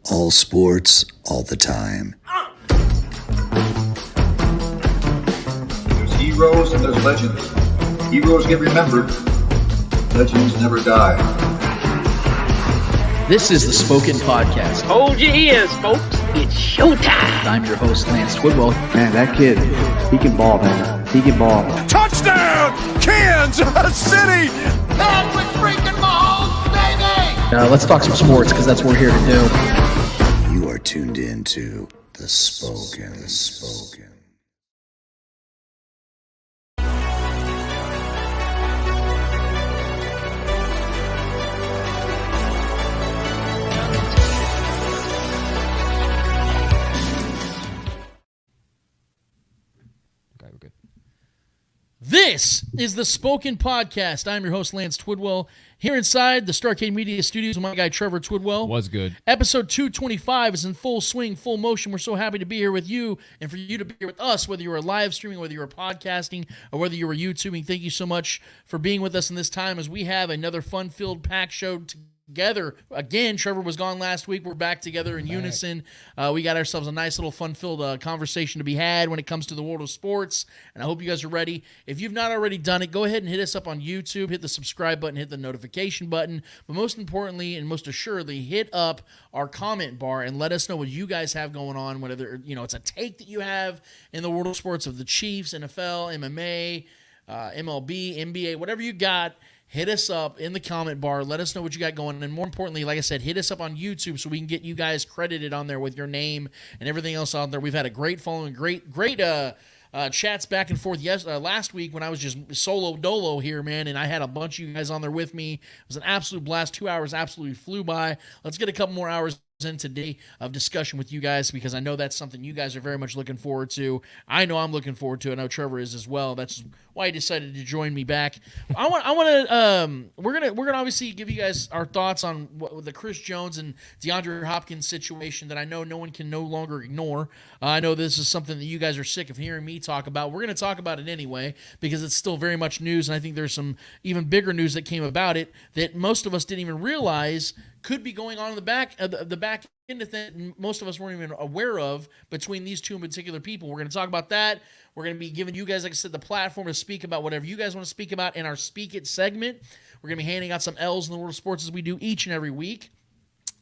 All sports, all the time. There's heroes and there's legends. Heroes get remembered. Legends never die. This is the Spoken Podcast. Hold your ears, folks. It's showtime. I'm your host, Lance Twidwell. Man, that kid, he can ball, man. He can ball. Touchdown, Kansas City! Patrick freaking Mahomes, baby! Let's talk some sports, because that's what we're here to do. You are tuned in to The Spoken. This is the Spoken Podcast. I'm your host, Lance Twidwell, here inside the Starcade Media Studios with my guy, Trevor Twidwell. Was good. Episode 225 is in full swing, full motion. We're so happy to be here with you and for you to be here with us, whether you were live streaming, whether you were podcasting, or whether you were YouTubing. Thank you so much for being with us in this time as we have another fun-filled pack show together. Again, Trevor was gone last week. We're back together in unison. We got ourselves a nice little fun-filled conversation to be had when it comes to the world of sports, and I hope you guys are ready. If you've not already done it, go ahead and hit us up on YouTube, hit the subscribe button, hit the notification button, but most importantly and most assuredly, hit up our comment bar and let us know what you guys have going on, whether it's a take that you have in the world of sports of the Chiefs, NFL, MMA, MLB, NBA, whatever you got. Hit us up in the comment bar. Let us know what you got going. And more importantly, like I said, hit us up on YouTube so we can get you guys credited on there with your name and everything else out there. We've had a great following, great chats back and forth last week when I was just solo dolo here, man, and I had a bunch of you guys on there with me. It was an absolute blast. 2 hours absolutely flew by. Let's get a couple more hours in today of discussion with you guys because I know that's something you guys are very much looking forward to. I know I'm looking forward to it. I know Trevor is as well. That's why he decided to join me back. We're gonna obviously give you guys our thoughts on the Chris Jones and DeAndre Hopkins situation that I know no one can no longer ignore. I know this is something that you guys are sick of hearing me talk about. We're going to talk about it anyway because it's still very much news, and I think there's some even bigger news that came about it that most of us didn't even realize could be going on in the back end of things most of us weren't even aware of between these two in particular people. We're going to talk about that. We're going to be giving you guys, like I said, the platform to speak about whatever you guys want to speak about in our Speak It segment. We're going to be handing out some L's in the world of sports as we do each and every week.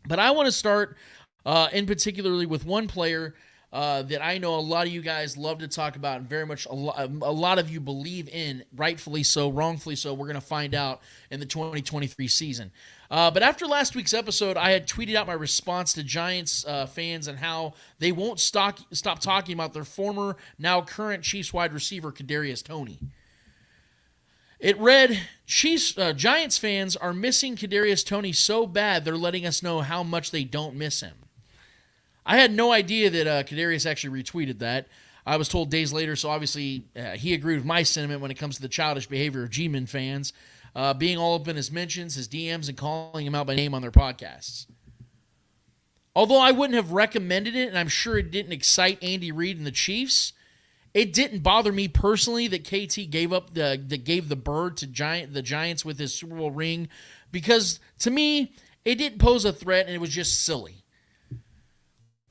But I want to start in particularly with one player that I know a lot of you guys love to talk about and very much a lot of you believe in, rightfully so, wrongfully so. We're going to find out in the 2023 season. But after last week's episode, I had tweeted out my response to Giants fans and how they won't stop talking about their former, now current Chiefs wide receiver, Kadarius Toney. It read, Giants fans are missing Kadarius Toney so bad they're letting us know how much they don't miss him. I had no idea that Kadarius actually retweeted that. I was told days later, so obviously he agreed with my sentiment when it comes to the childish behavior of G-Men fans, being all up in his mentions, his DMs, and calling him out by name on their podcasts. Although I wouldn't have recommended it, and I'm sure it didn't excite Andy Reid and the Chiefs, it didn't bother me personally that KT gave the bird to the Giants with his Super Bowl ring, because to me, it didn't pose a threat, and it was just silly.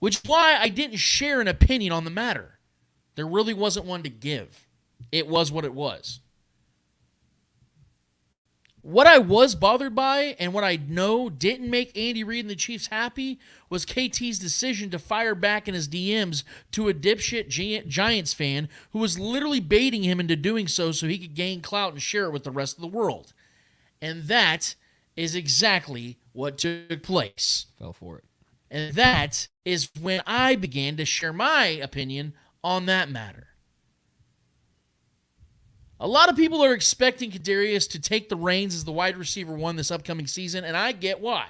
Which is why I didn't share an opinion on the matter. There really wasn't one to give. It was what it was. What I was bothered by and what I know didn't make Andy Reid and the Chiefs happy was KT's decision to fire back in his DMs to a dipshit Giants fan who was literally baiting him into doing so he could gain clout and share it with the rest of the world. And that is exactly what took place. Fell for it. And that is when I began to share my opinion on that matter. A lot of people are expecting Kadarius to take the reins as the wide receiver one this upcoming season, and I get why.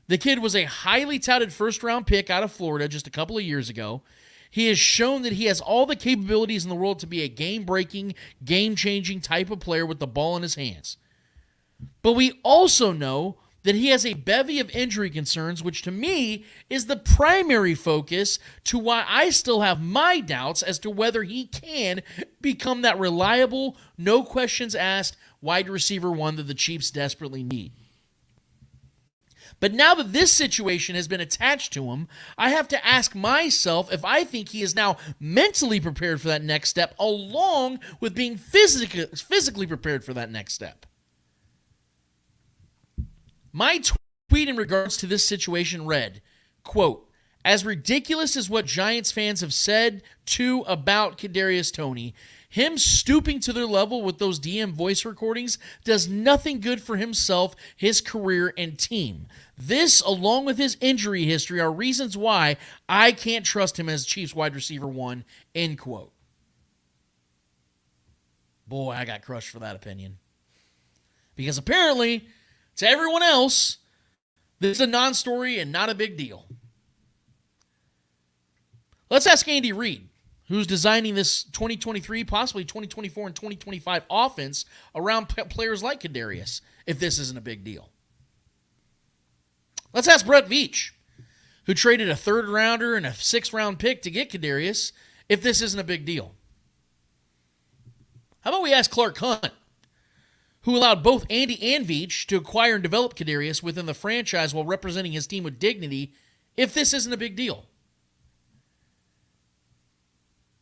The kid was a highly touted first-round pick out of Florida just a couple of years ago. He has shown that he has all the capabilities in the world to be a game-breaking, game-changing type of player with the ball in his hands. But we also know that he has a bevy of injury concerns, which to me is the primary focus to why I still have my doubts as to whether he can become that reliable, no questions asked wide receiver one that the Chiefs desperately need. But now that this situation has been attached to him, I have to ask myself if I think he is now mentally prepared for that next step, along with being physically prepared for that next step. My tweet in regards to this situation read, quote, "As ridiculous as what Giants fans have said too about Kadarius Toney, him stooping to their level with those DM voice recordings does nothing good for himself, his career, and team. This, along with his injury history, are reasons why I can't trust him as Chiefs wide receiver 1, end quote." Boy, I got crushed for that opinion. Because apparently, to everyone else, this is a non-story and not a big deal. Let's ask Andy Reid, who's designing this 2023, possibly 2024 and 2025 offense around players like Kadarius, if this isn't a big deal. Let's ask Brett Veach, who traded a third-rounder and a sixth-round pick to get Kadarius, if this isn't a big deal. How about we ask Clark Hunt, who allowed both Andy and Veach to acquire and develop Kadarius within the franchise while representing his team with dignity, if this isn't a big deal.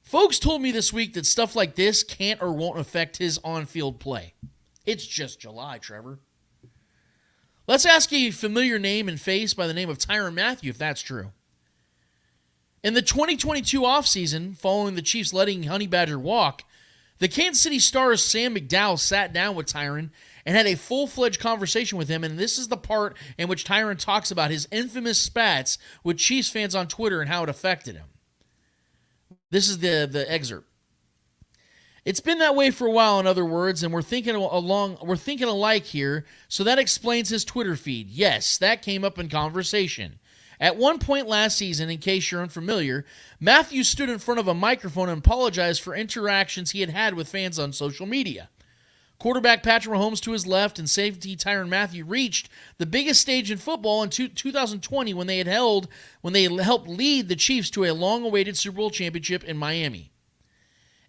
Folks told me this week that stuff like this can't or won't affect his on-field play. It's just July, Trevor. Let's ask a familiar name and face by the name of Tyrann Mathieu if that's true. In the 2022 offseason, following the Chiefs letting Honey Badger walk, the Kansas City Stars' Sam McDowell sat down with Tyrann and had a full-fledged conversation with him, and this is the part in which Tyrann talks about his infamous spats with Chiefs fans on Twitter and how it affected him. This is the excerpt. "It's been that way for a while, in other words, and we're thinking alike here, so that explains his Twitter feed. Yes, that came up in conversation. At one point last season, in case you're unfamiliar, Matthew stood in front of a microphone and apologized for interactions he had had with fans on social media. Quarterback Patrick Mahomes to his left and safety Tyrann Mathieu reached the biggest stage in football in 2020 when they helped lead the Chiefs to a long-awaited Super Bowl championship in Miami.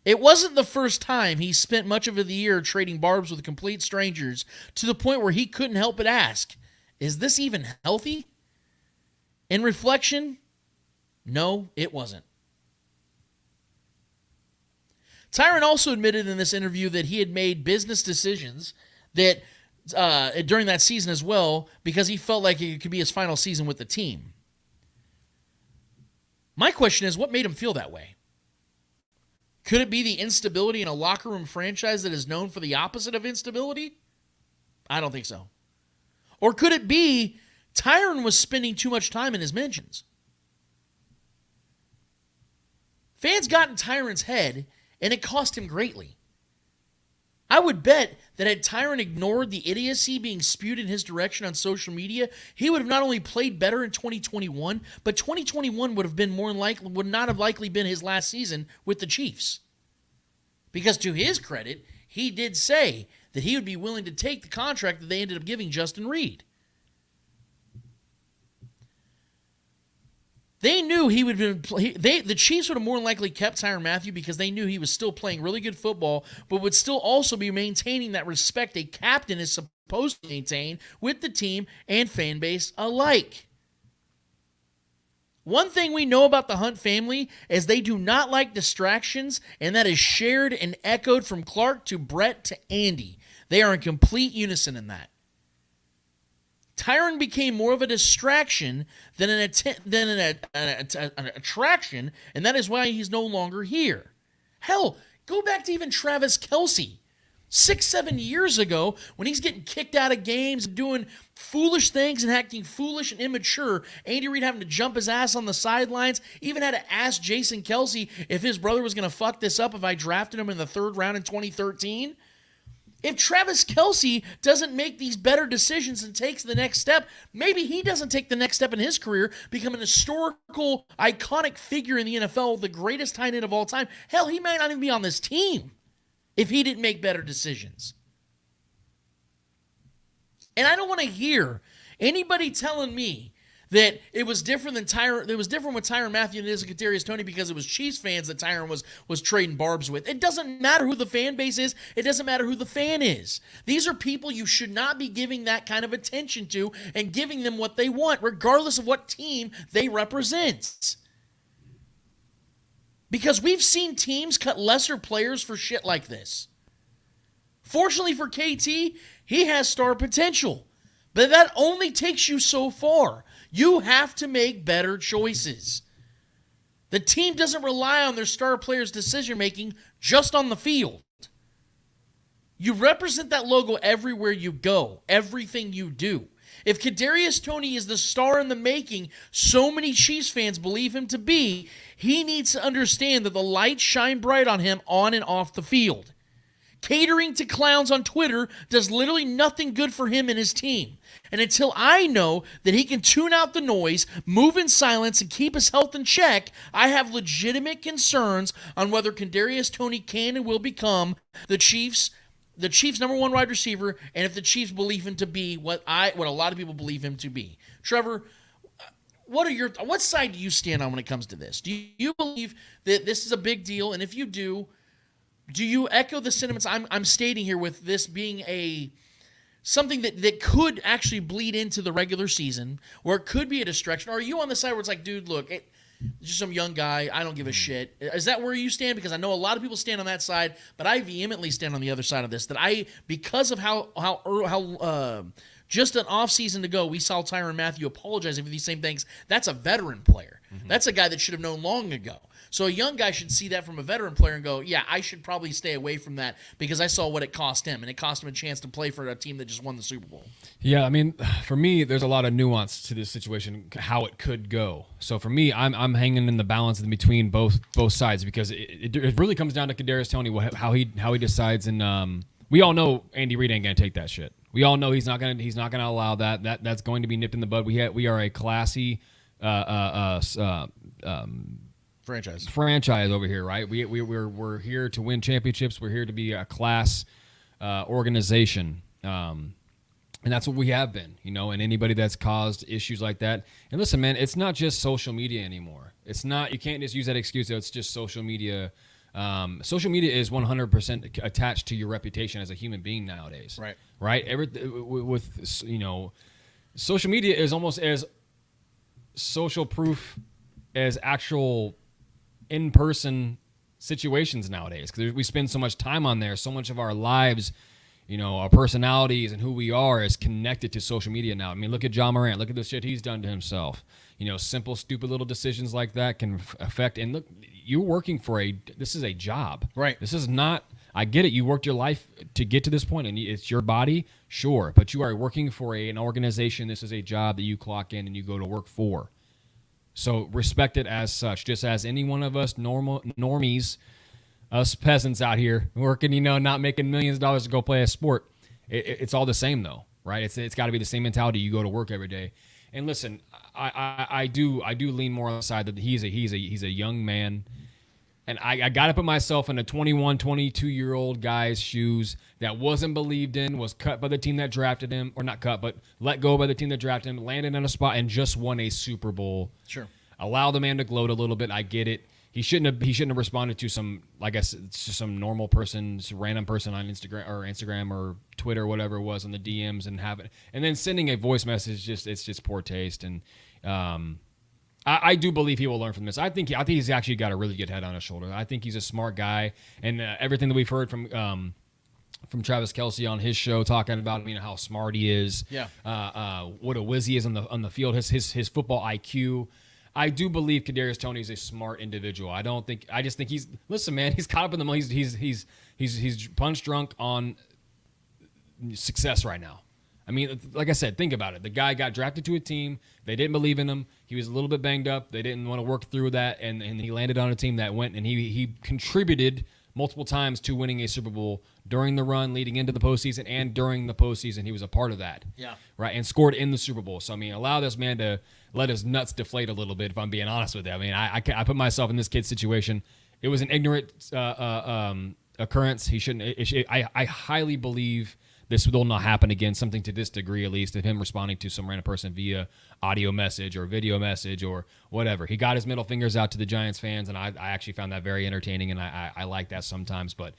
It wasn't the first time he spent much of the year trading barbs with complete strangers to the point where he couldn't help but ask, is this even healthy? In reflection, no, it wasn't." Tyrann also admitted in this interview that he had made business decisions that during that season as well because he felt like it could be his final season with the team. My question is, what made him feel that way? Could it be the instability in a locker room franchise that is known for the opposite of instability? I don't think so. Or could it be Tyrann was spending too much time in his mentions? Fans got in Tyrann's head, and it cost him greatly. I would bet that had Tyrann ignored the idiocy being spewed in his direction on social media, he would have not only played better in 2021, but 2021 would not have likely been his last season with the Chiefs. Because to his credit, he did say that he would be willing to take the contract that they ended up giving Justin Reed. They knew he would have been. The Chiefs would have more than likely kept Tyrann Mathieu because they knew he was still playing really good football, but would still also be maintaining that respect a captain is supposed to maintain with the team and fan base alike. One thing we know about the Hunt family is they do not like distractions, and that is shared and echoed from Clark to Brett to Andy. They are in complete unison in that. Tyrann became more of a distraction than an attraction, and that is why he's no longer here. Hell, go back to even Travis Kelce. 6-7 years ago, when he's getting kicked out of games and doing foolish things and acting foolish and immature, Andy Reid having to jump his ass on the sidelines, even had to ask Jason Kelce if his brother was going to fuck this up if I drafted him in the third round in 2013. If Travis Kelce doesn't make these better decisions and takes the next step, maybe he doesn't take the next step in his career, become an historical, iconic figure in the NFL, the greatest tight end of all time. Hell, he might not even be on this team if he didn't make better decisions. And I don't want to hear anybody telling me That it was different than Tyrann. It was different with Tyrann Mathieu than it is with Kadarius Toney because it was Chiefs fans that Tyrann was trading barbs with. It doesn't matter who the fan base is. It doesn't matter who the fan is. These are people you should not be giving that kind of attention to and giving them what they want, regardless of what team they represent. Because we've seen teams cut lesser players for shit like this. Fortunately for KT, he has star potential. But that only takes you so far. You have to make better choices. The team doesn't rely on their star players' decision-making just on the field. You represent that logo everywhere you go, everything you do. If Kadarius Toney is the star in the making so many Chiefs fans believe him to be, he needs to understand that the lights shine bright on him on and off the field. Catering to clowns on Twitter does literally nothing good for him and his team. And until I know that he can tune out the noise, move in silence, and keep his health in check, I have legitimate concerns on whether Kadarius Toney can and will become the Chiefs' number one wide receiver, and if the Chiefs believe him to be what a lot of people believe him to be. Trevor, what side do you stand on when it comes to this? Do you believe that this is a big deal? And if you do you echo the sentiments I'm stating here with this being something that could actually bleed into the regular season, or it could be a distraction? Or are you on the side where it's like, dude, look, just some young guy, I don't give a shit? Is that where you stand? Because I know a lot of people stand on that side, but I vehemently stand on the other side of this. Because of how just an offseason to go, we saw Tyrann Mathieu apologizing for these same things. That's a veteran player. Mm-hmm. That's a guy that should have known long ago. So a young guy should see that from a veteran player and go, yeah, I should probably stay away from that because I saw what it cost him, and it cost him a chance to play for a team that just won the Super Bowl. Yeah, I mean, for me, there's a lot of nuance to this situation, how it could go. So for me, I'm hanging in the balance in between both sides because it really comes down to Kadarius Toney, how he decides. And we all know Andy Reid ain't gonna take that shit. We all know he's not gonna allow that. That's going to be nipped in the bud. We are a classy franchise over here, right? We're here to win championships. We're here to be a class organization, and that's what we have been, And anybody that's caused issues like that, and listen, man, it's not just social media anymore. It's not. You can't just use that excuse that it's just social media. Social media is 100% attached to your reputation as a human being nowadays. Right. With social media is almost as social proof as actual in-person situations nowadays, because we spend so much time on there. So much of our lives, our personalities and who we are is connected to social media now. I mean, look at John Morant. Look at the shit he's done to himself. Simple, stupid little decisions like that can affect. And look, you're working this is a job. Right. This is not, I get it. You worked your life to get to this point, and it's your body, sure. But you are working for an organization. This is a job that you clock in and you go to work for. So respect it as such, just as any one of us normies, us peasants out here working, not making millions of dollars to go play a sport. It's all the same though, right? It's got to be the same mentality. You go to work every day. And listen, I do lean more on the side that he's a young man, and I got to put myself in a 21, 22-year-old guy's shoes that wasn't believed in, was cut by the team that drafted him, or not cut, but let go by the team that drafted him, landed in a spot and just won a Super Bowl. Sure. Allow the man to gloat a little bit. I get it. He shouldn't have responded to some, like I said, it's just some normal person, some random person on Instagram or Twitter or whatever it was on the DMs and then sending a voice message. It's just poor taste. And I do believe he will learn from this. I think he's actually got a really good head on his shoulder. I think he's a smart guy, and everything that we've heard from Travis Kelce on his show, talking about how smart he is, what a whiz he is on the field, his football IQ. I do believe Kadarius Toney is a smart individual. I just think listen, man, he's caught up in the money. He's punch drunk on success right now. I mean, like I said, think about it. The guy got drafted to a team. They didn't believe in him. He was a little bit banged up. They didn't want to work through that, and he landed on a team that went, and he contributed multiple times to winning a Super Bowl during the run, leading into the postseason, and during the postseason. He was a part of that. Yeah. Right, and scored in the Super Bowl. So, I mean, allow this man to let his nuts deflate a little bit, if I'm being honest with you. I mean, I put myself in this kid's situation. It was an ignorant occurrence. He shouldn't. I highly believe this will not happen again, something to this degree at least, of him responding to some random person via audio message or video message or whatever. He got his middle fingers out to the Giants fans, and I actually found that very entertaining, and I like that sometimes. But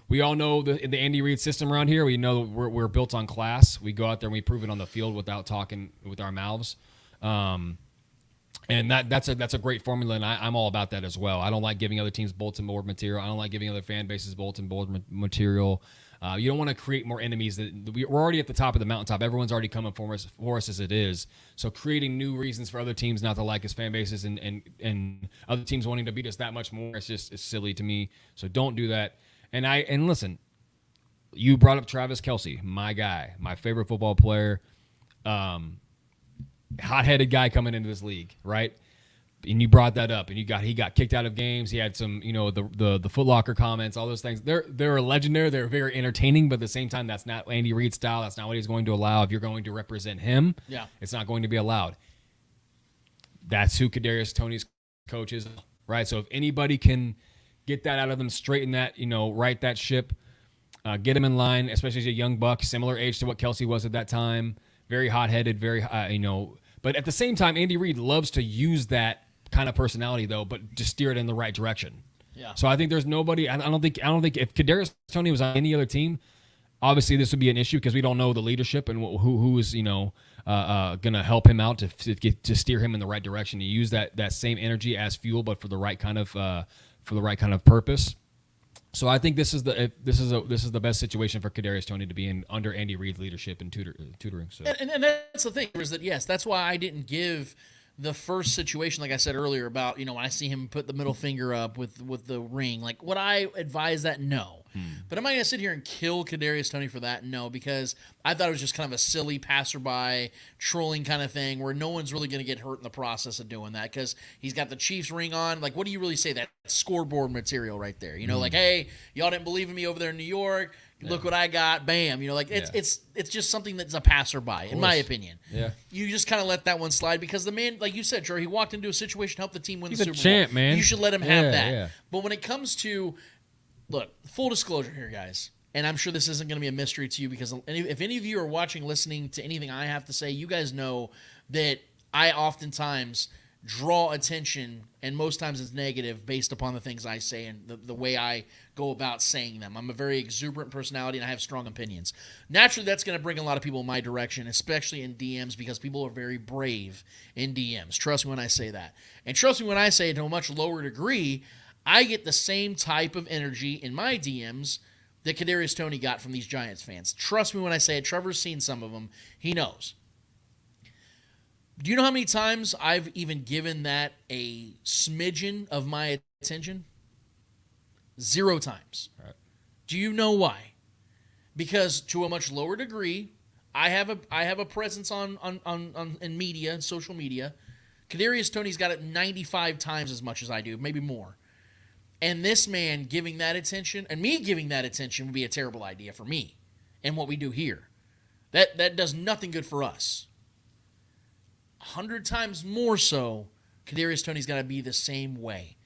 we all know the Andy Reid system around here. We know we're built on class. We go out there and we prove it on the field without talking with our mouths. And that's a great formula, and I'm all about that as well. I don't like giving other teams bulletin board material. I don't like giving other fan bases bulletin board material. You don't want to create more enemies. We're already at the top of the mountaintop. Everyone's already coming for us as it is. So creating new reasons for other teams not to like us, fan bases, and other teams wanting to beat us that much more, it's silly to me. So don't do that. And listen, you brought up Travis Kelce, my guy, my favorite football player. Hot-headed guy coming into this league, right? And you brought that up, and he got kicked out of games. He had some, the Foot Locker comments, all those things. They're legendary. They're very entertaining, but at the same time, that's not Andy Reid's style. That's not what he's going to allow. If you're going to represent him, it's not going to be allowed. That's who Kadarius Toney's coach is, right? So if anybody can get that out of them, straighten that, right that ship, get him in line, especially as a young buck, similar age to what Kelce was at that time. Very hot-headed, very, but at the same time, Andy Reid loves to use that kind of personality, though, but to steer it in the right direction. Yeah. So I think there's nobody. I don't think if Kadarius Toney was on any other team, obviously this would be an issue because we don't know the leadership and who is going to help him out to steer him in the right direction. To use that same energy as fuel, but for the right kind of purpose. So I think this is the best situation for Kadarius Toney to be in under Andy Reid's leadership and tutoring. So and that's the thing is that yes, that's why I didn't give the first situation, like I said earlier, about when I see him put the middle finger up with the ring. Like, would I advise that? No. But am I going to sit here and kill Kadarius Toney for that? No, because I thought it was just kind of a silly passerby trolling kind of thing where no one's really going to get hurt in the process of doing that because he's got the Chiefs ring on. Like, what do you really say? That scoreboard material right there. Like, hey, y'all didn't believe in me over there in New York. Look what I got. Bam. It's just something that's a passerby, in my opinion. Yeah. You just kind of let that one slide because the man, like you said, Joe, he walked into a situation to help the team win the Super Bowl. He's a champ, man. You should let him have that. Yeah. But when it comes to, look, full disclosure here, guys, and I'm sure this isn't going to be a mystery to you because if any of you are watching, listening to anything I have to say, you guys know that I oftentimes draw attention, and most times it's negative based upon the things I say and the way I go about saying them. I'm a very exuberant personality, and I have strong opinions. Naturally, that's going to bring a lot of people in my direction, especially in DMs, because people are very brave in DMs. Trust me when I say that. And trust me when I say, to a much lower degree, I get the same type of energy in my DMs that Kadarius Toney got from these Giants fans. Trust me when I say it. Trevor's seen some of them. He knows. Do you know how many times I've even given that a smidgen of my attention? 0 times. Right. Do you know why? Because to a much lower degree, I have a presence on in media and social media. Kadarius Toney's got it 95 times as much as I do, maybe more. And this man giving that attention, and me giving that attention would be a terrible idea for me and what we do here. That does nothing good for us. 100 times more so, Kadarius Toney's got to be the same way.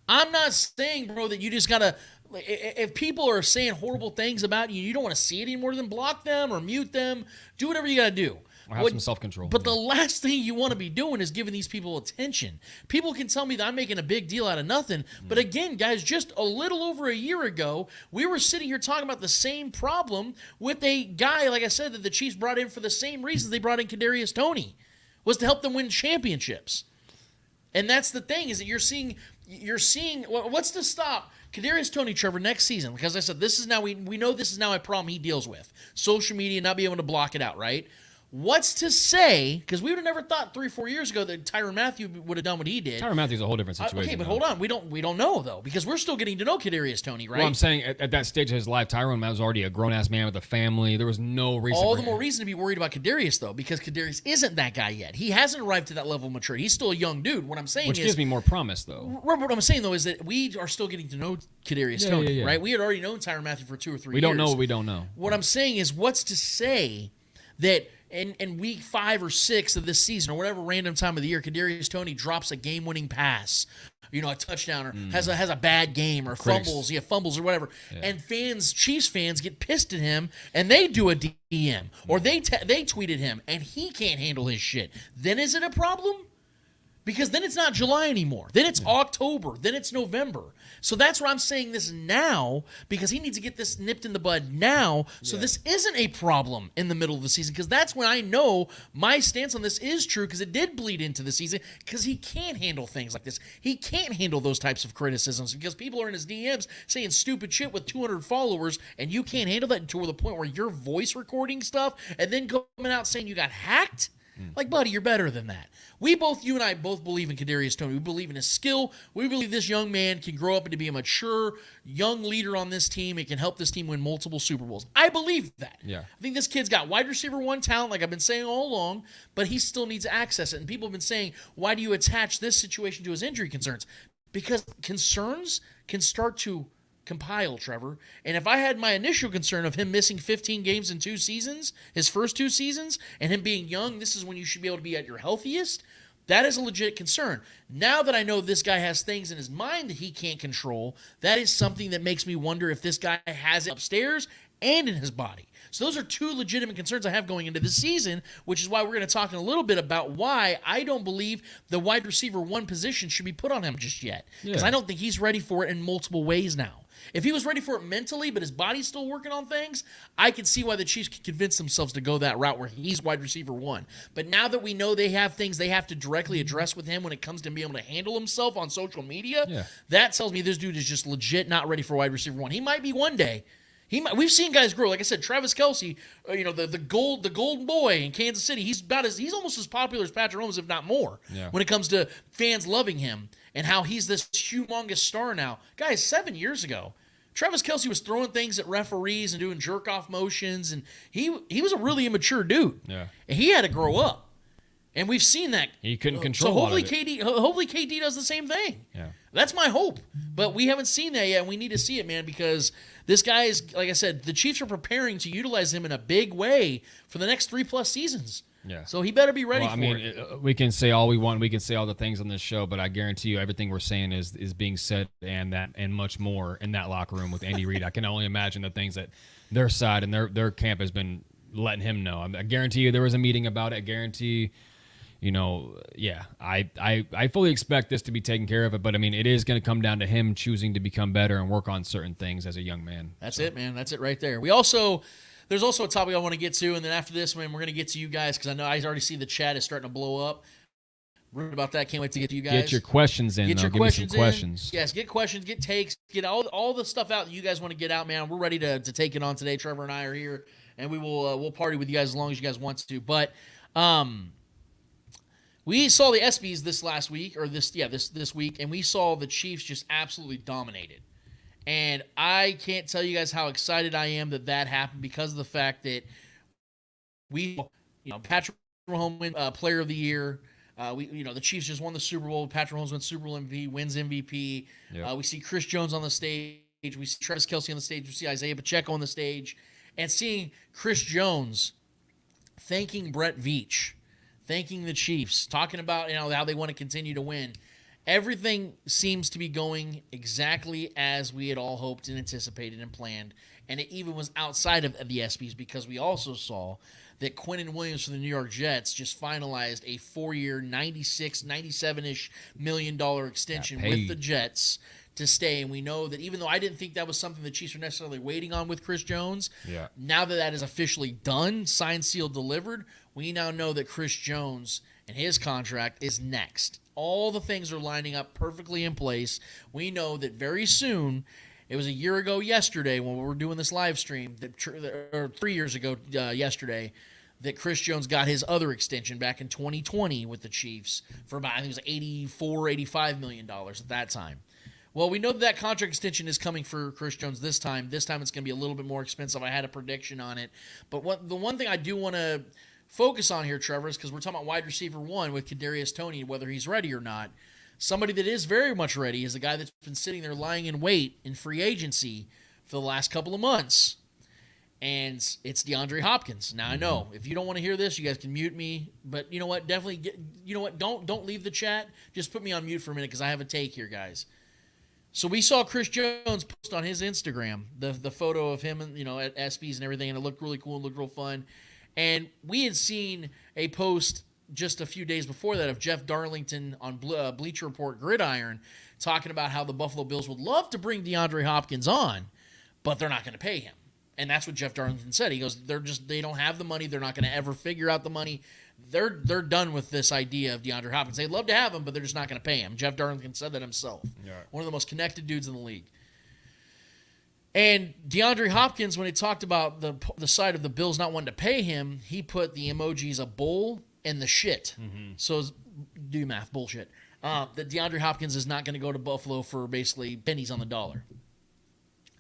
I'm not saying, bro, that you just got to, if people are saying horrible things about you, you don't want to see it anymore, then block them or mute them. Do whatever you got to do. Or have some self-control. But the last thing you want to be doing is giving these people attention. People can tell me that I'm making a big deal out of nothing. But again, guys, just a little over a year ago, we were sitting here talking about the same problem with a guy, like I said, that the Chiefs brought in for the same reasons they brought in Kadarius Toney, was to help them win championships. And that's the thing, is that you're seeing what's to stop Kadarius Toney, Trevor, next season? Because I said, this is now, we know this is now a problem he deals with. Social media, not being able to block it out, right? What's to say, because we would have never thought 3 or 4 years ago that Tyrann Mathieu would have done what he did. Tyrann Mathieu's a whole different situation. Okay, but hold on. We don't know, though, because we're still getting to know Kadarius Toney, right? Well, I'm saying at that stage of his life, Tyrann was already a grown-ass man with a family. There was no reason. All the more reason to be worried about Kadarius, though, because Kadarius isn't that guy yet. He hasn't arrived to that level of maturity. He's still a young dude. What I'm saying Which gives me more promise, though. What I'm saying, though, is that we are still getting to know Kadarius Toney, right? We had already known Tyrann Mathieu for 2 or 3 years. We don't know what we don't know. What I'm saying is, what's to say that in week 5 or 6 of this season, or whatever random time of the year, Kadarius Toney drops a game-winning pass, a touchdown or has a bad game or fumbles or whatever. Yeah. And Chiefs fans get pissed at him and they do a DM or they tweeted him and he can't handle his shit. Then is it a problem? Because then it's not July anymore. Then it's October. Then it's November. So that's where I'm saying this now, because he needs to get this nipped in the bud now, so this isn't a problem in the middle of the season, because that's when I know my stance on this is true, because it did bleed into the season, because he can't handle things like this. He can't handle those types of criticisms, because people are in his DMs saying stupid shit with 200 followers, and you can't handle that to the point where you're voice recording stuff, and then coming out saying you got hacked? Like, buddy, you're better than that. You and I both believe in Kadarius Toney. We believe in his skill. We believe this young man can grow up into be a mature, young leader on this team and can help this team win multiple Super Bowls. I believe that. Yeah. I think this kid's got wide receiver 1 talent, like I've been saying all along, but he still needs to access it. And people have been saying, why do you attach this situation to his injury concerns? Because concerns can start to compile, Trevor. And if I had my initial concern of him missing 15 games in 2 seasons, his first 2 seasons, and him being young, this is when you should be able to be at your healthiest, that is a legit concern. Now that I know this guy has things in his mind that he can't control, that is something that makes me wonder if this guy has it upstairs and in his body. So those are 2 legitimate concerns I have going into this season, which is why we're going to talk in a little bit about why I don't believe the wide receiver 1 position should be put on him just yet. Because I don't think he's ready for it in multiple ways now. If he was ready for it mentally, but his body's still working on things, I could see why the Chiefs could convince themselves to go that route where he's wide receiver 1. But now that we know they have things they have to directly address with him when it comes to being able to handle himself on social media, that tells me this dude is just legit not ready for wide receiver 1. He might be one day. We've seen guys grow. Like I said, Travis Kelce, the golden boy in Kansas City. He's almost as popular as Patrick Mahomes, if not more, when it comes to fans loving him and how he's this humongous star now. Guys, 7 years ago, Travis Kelce was throwing things at referees and doing jerk-off motions, and he was a really immature dude. Yeah, and he had to grow up, and we've seen that. He couldn't control. So hopefully KD does the same thing. Yeah, that's my hope. But we haven't seen that yet, and we need to see it, man, because this guy is, like I said, the Chiefs are preparing to utilize him in a big way for the next 3+ seasons. Yeah. So he better be ready for it. We can say all we want. We can say all the things on this show, but I guarantee you everything we're saying is being said and much more in that locker room with Andy Reid. I can only imagine the things that their side and their camp has been letting him know. I guarantee you there was a meeting about it. I guarantee, I fully expect this to be taken care of. But, I mean, it is going to come down to him choosing to become better and work on certain things as a young man. That's it, man. That's it right there. There's also a topic I want to get to, and then after this, man, we're going to get to you guys because I know I already see the chat is starting to blow up. Rude about that. Can't wait to get to you guys. Get your questions in. Give me some questions. Yes, get questions, get takes, get all the stuff out that you guys want to get out, man. We're ready to take it on today. Trevor and I are here, and we will we'll party with you guys as long as you guys want to. But we saw the ESPYs this week, and we saw the Chiefs just absolutely dominated. And I can't tell you guys how excited I am that happened because of the fact that Patrick Mahomes Player of the Year. The Chiefs just won the Super Bowl. Patrick Mahomes wins Super Bowl MVP, wins MVP. Yep. We see Chris Jones on the stage. We see Travis Kelce on the stage. We see Isaiah Pacheco on the stage. And seeing Chris Jones thanking Brett Veach, thanking the Chiefs, talking about how they want to continue to win. Everything seems to be going exactly as we had all hoped and anticipated and planned. And it even was outside of the ESPYs because we also saw that Quinnen Williams from the New York Jets just finalized a 4-year, $97-ish million extension with the Jets to stay. And we know that even though I didn't think that was something the Chiefs were necessarily waiting on with Chris Jones, now that is officially done, signed, sealed, delivered, we now know that Chris Jones and his contract is next. All the things are lining up perfectly in place. We know that very soon, it was a year ago yesterday when we were doing this live stream, or 3 years ago yesterday, that Chris Jones got his other extension back in 2020 with the Chiefs for about, I think it was $85 million at that time. Well, we know that contract extension is coming for Chris Jones this time. This time it's going to be a little bit more expensive. I had a prediction on it. But the one thing I do want to focus on here, Trevor, is because we're talking about wide receiver 1 with Kadarius Toney, whether he's ready or not. Somebody that is very much ready is the guy that's been sitting there lying in wait in free agency for the last couple of months. and it's DeAndre Hopkins. Now I know if you don't want to hear this, you guys can mute me. But you know what? Definitely, you know what? Don't leave the chat. Just put me on mute for a minute because I have a take here, guys. So we saw Chris Jones post on his Instagram the photo of him, at ESPYs and everything, and it looked really cool and looked real fun. And we had seen a post just a few days before that of Jeff Darlington on Bleacher Report Gridiron talking about how the Buffalo Bills would love to bring DeAndre Hopkins on, but they're not going to pay him. And that's what Jeff Darlington said. He goes, they don't have the money. They're not going to ever figure out the money. They're done with this idea of DeAndre Hopkins. They'd love to have him, but they're just not going to pay him. Jeff Darlington said that himself. Yeah. One of the most connected dudes in the league. And DeAndre Hopkins, when he talked about the side of the Bills not wanting to pay him, he put the emojis a bull and the shit. Mm-hmm. So do math, bullshit. That DeAndre Hopkins is not going to go to Buffalo for basically pennies on the dollar.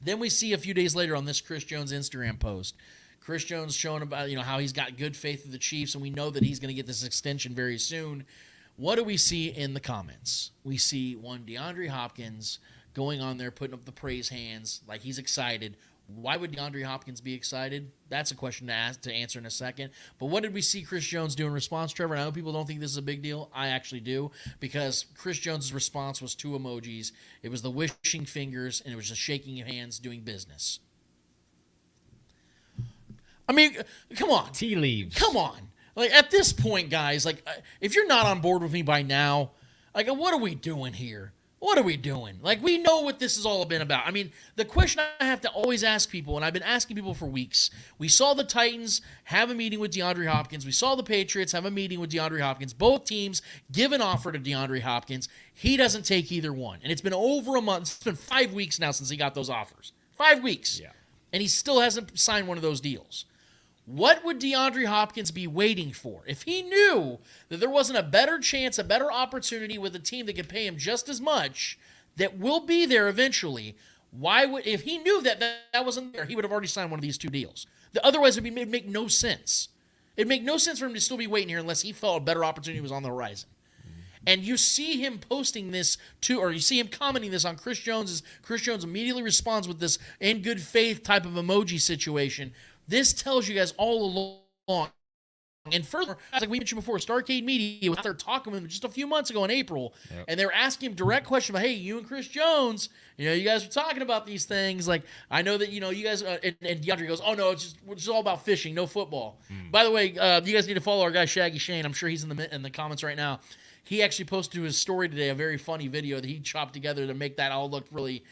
Then we see a few days later on this Chris Jones Instagram post, Chris Jones showing about how he's got good faith with the Chiefs, and we know that he's going to get this extension very soon. What do we see in the comments? We see one DeAndre Hopkins going on there, putting up the praise hands like he's excited. Why would DeAndre Hopkins be excited? That's a question to answer in a second. But what did we see Chris Jones do in response, Trevor? And I know people don't think this is a big deal. I actually do, because Chris Jones' response was 2 emojis. It was the wishing fingers, and it was just shaking hands doing business. I mean, come on. Tea leaves. Come on. Like, at this point, guys, like, if you're not on board with me by now, like, what are we doing here? What are we doing? Like, we know what this has all been about. I mean, the question I have to always ask people, and I've been asking people for weeks, we saw the Titans have a meeting with DeAndre Hopkins. We saw the Patriots have a meeting with DeAndre Hopkins. Both teams give an offer to DeAndre Hopkins. He doesn't take either one. And it's been over a month. It's been 5 weeks now since he got those offers. 5 weeks. Yeah. And he still hasn't signed one of those deals. What would DeAndre Hopkins be waiting for? If he knew that there wasn't a better chance, a better opportunity with a team that could pay him just as much, that will be there eventually, if he knew that wasn't there, he would have already signed one of these 2 deals. Otherwise, it'd make no sense. It'd make no sense for him to still be waiting here unless he felt a better opportunity was on the horizon. And you see him posting this or you see him commenting this on Chris Jones. Chris Jones immediately responds with this in good faith type of emoji situation. This tells you guys all along. And further, like we mentioned before, Starcade Media was out there talking with him just a few months ago in April, and they were asking him direct question about, hey, you and Chris Jones, you guys were talking about these things. Like, I know that, you guys, and DeAndre goes, oh, no, it's just all about fishing, no football. By the way, you guys need to follow our guy Shaggy Shane. I'm sure he's in the comments right now. He actually posted to his story today a very funny video that he chopped together to make that all look really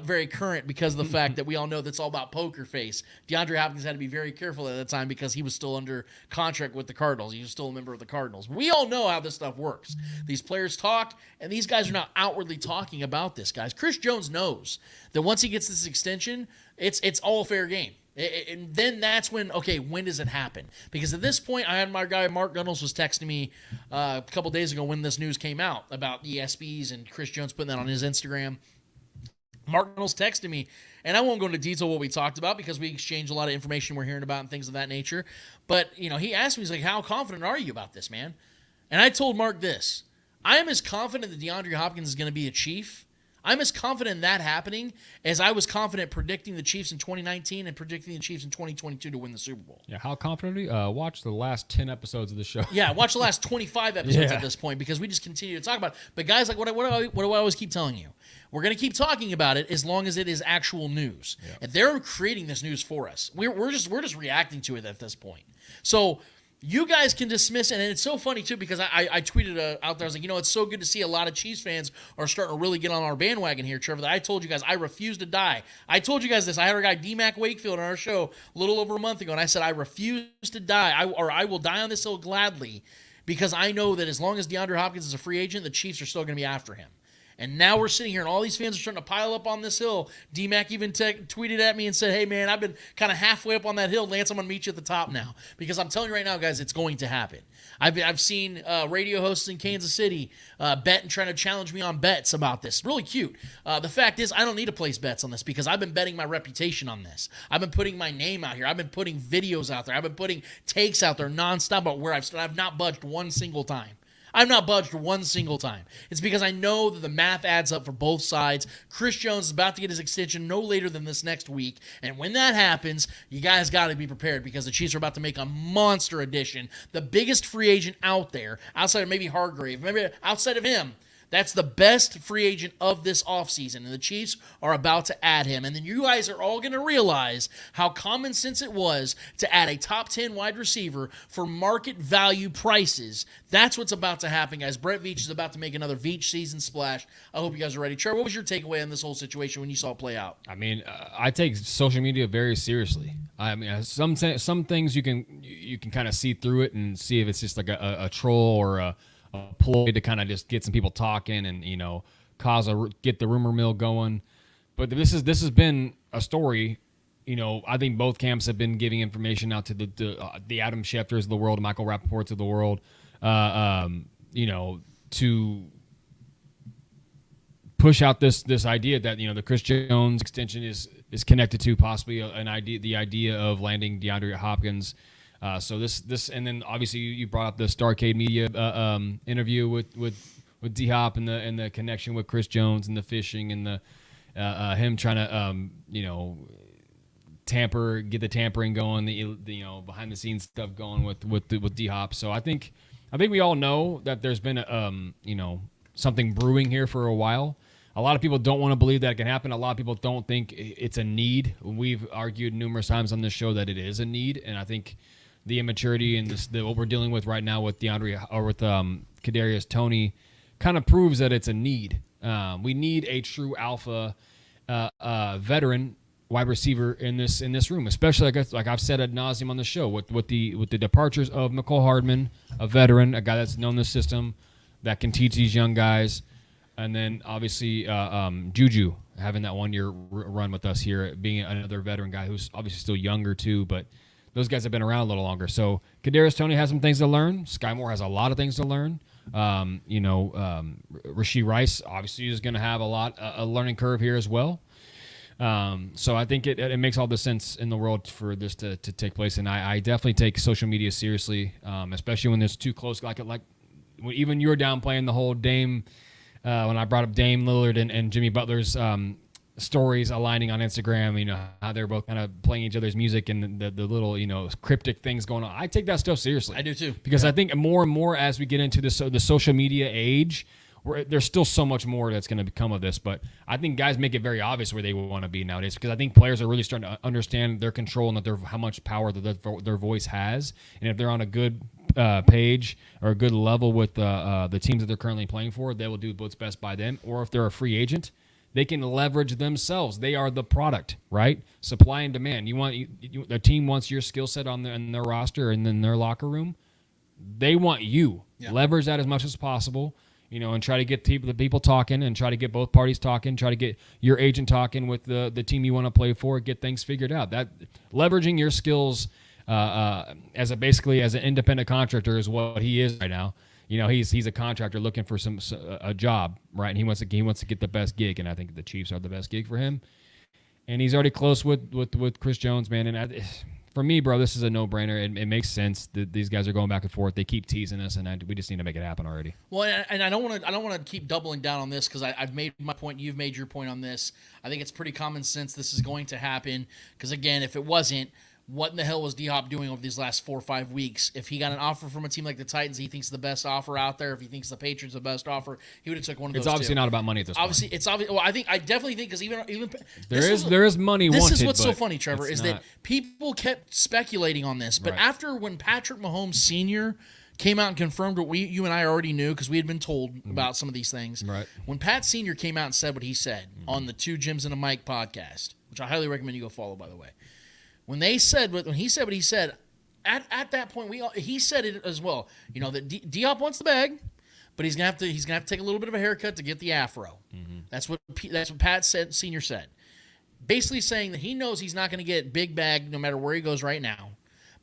very current because of the fact that we all know that's all about poker face. DeAndre Hopkins had to be very careful at that time because he was still under contract with the Cardinals. He was still a member of the Cardinals. We all know how this stuff works. These players talk, and these guys are not outwardly talking about this, guys. Chris Jones knows that once he gets this extension, it's all fair game. And then that's when does it happen? Because at this point, I had my guy Mark Gunnels was texting me a couple days ago when this news came out about the ESPYs and Chris Jones putting that on his Instagram. Mark Gunnels texted me, and I won't go into detail what we talked about because we exchanged a lot of information we're hearing about and things of that nature. But, he asked me, he's like, how confident are you about this, man? And I told Mark this. I am as confident that DeAndre Hopkins is going to be a Chief. I'm as confident in that happening as I was confident predicting the Chiefs in 2019 and predicting the Chiefs in 2022 to win the Super Bowl. Yeah, how confident are you? Watch the last 10 episodes of the show. Yeah, watch the last 25 episodes at this point because we just continue to talk about it. But guys, like what do I always keep telling you? We're going to keep talking about it as long as it is actual news. Yeah. And they're creating this news for us. We're just reacting to it at this point. So you guys can dismiss it, and it's so funny, too, because I tweeted out there, I was like, it's so good to see a lot of Chiefs fans are starting to really get on our bandwagon here, Trevor, that I told you guys I refuse to die. I told you guys this. I had our guy D-Mac Wakefield on our show a little over a month ago, and I said I refuse to die, I will die on this hill gladly, because I know that as long as DeAndre Hopkins is a free agent, the Chiefs are still going to be after him. And now we're sitting here, and all these fans are starting to pile up on this hill. D-Mac even tweeted at me and said, hey, man, I've been kind of halfway up on that hill. Lance, I'm going to meet you at the top now. Because I'm telling you right now, guys, it's going to happen. I've seen radio hosts in Kansas City bet and trying to challenge me on bets about this. Really cute. The fact is, I don't need to place bets on this because I've been betting my reputation on this. I've been putting my name out here. I've been putting videos out there. I've been putting takes out there nonstop about where I've not budged one single time. I've not budged one single time. It's because I know that the math adds up for both sides. Chris Jones is about to get his extension no later than this next week. And when that happens, you guys got to be prepared because the Chiefs are about to make a monster addition. The biggest free agent out there, outside of maybe Hargrave, maybe outside of him. That's the best free agent of this offseason, and the Chiefs are about to add him. And then you guys are all going to realize how common sense it was to add a top 10 wide receiver for market value prices. That's what's about to happen, guys. Brett Veach is about to make another Veach season splash. I hope you guys are ready. Trevor, what was your takeaway on this whole situation when you saw it play out? I mean, I take social media very seriously. I mean, some things you can kind of see through it and see if it's just like a troll or a ploy to kind of just get some people talking and get the rumor mill going. But this has been a story. I think both camps have been giving information out to the Adam Schefters of the world, Michael Rappaports of the world, to push out this idea that the Chris Jones extension is connected to possibly the idea of landing DeAndre Hopkins. So this, and then obviously you brought up the Starcade Media interview with D-Hop and the connection with Chris Jones and the fishing and the him trying to get the tampering going, the behind the scenes stuff going with D-Hop. So I think we all know that there's been something brewing here for a while. A lot of people don't want to believe that it can happen. A lot of people don't think it's a need. We've argued numerous times on this show that it is a need, and I think the immaturity and what we're dealing with right now with Kadarius Toney kind of proves that it's a need. We need a true alpha veteran wide receiver in this room, especially like I've said ad nauseum on the show with the departures of McCole Hardman, a veteran, a guy that's known the system that can teach these young guys, and then obviously Juju having that 1 year run with us here, being another veteran guy who's obviously still younger too, but those guys have been around a little longer. So Kadarius Toney has some things to learn. Sky Moore has a lot of things to learn. Rashee Rice obviously is going to have a learning curve here as well. So I think it makes all the sense in the world for this to take place. And I definitely take social media seriously, especially when there's too close. Like even you were downplaying the whole Dame, when I brought up Dame Lillard and Jimmy Butler's stories aligning on Instagram, how they're both kind of playing each other's music and the little, cryptic things going on. I take that stuff seriously. I do too. Because I think more and more as we get into the social media age, there's still so much more that's going to become of this. But I think guys make it very obvious where they want to be nowadays, because I think players are really starting to understand their control and how much power their voice has. And if they're on a good page or a good level with the teams that they're currently playing for, they will do what's best by them. Or if they're a free agent, they can leverage themselves. They are the product, right? Supply and demand. The team wants your skill set in their roster and in their locker room. They want you. Yeah. Leverage that as much as possible, and try to get the people talking and try to get both parties talking, try to get your agent talking with the team you want to play for, get things figured out. That leveraging your skills as an independent contractor is what he is right now. He's a contractor looking for a job, right? And he wants to get the best gig, and I think the Chiefs are the best gig for him. And he's already close with Chris Jones, man. And for me, bro, this is a no-brainer. It makes sense that these guys are going back and forth. They keep teasing us, and we just need to make it happen already. Well, and I don't want to keep doubling down on this because I've made my point. You've made your point on this. I think it's pretty common sense this is going to happen because, again, if it wasn't, what in the hell was D-Hop doing over these last 4 or 5 weeks? If he got an offer from a team like the Titans, he thinks the best offer out there. If he thinks the Patriots the best offer, he would have took one of those. It's obviously not about money at this point. Obviously, it's obvious. Well, I definitely think because even there is money wanted. This is what's so funny, Trevor, is that people kept speculating on this, but after when Patrick Mahomes Sr. came out and confirmed what you and I already knew because we had been told about some of these things. Right. When Pat Sr. came out and said what he said on the Two Jims and a Mike podcast, which I highly recommend you go follow, by the way. When he said what he said, at that point he said it as well. That Diop wants the bag, but he's gonna have to take a little bit of a haircut to get the afro. Mm-hmm. That's what Pat Senior said. Basically saying that he knows he's not going to get big bag no matter where he goes right now,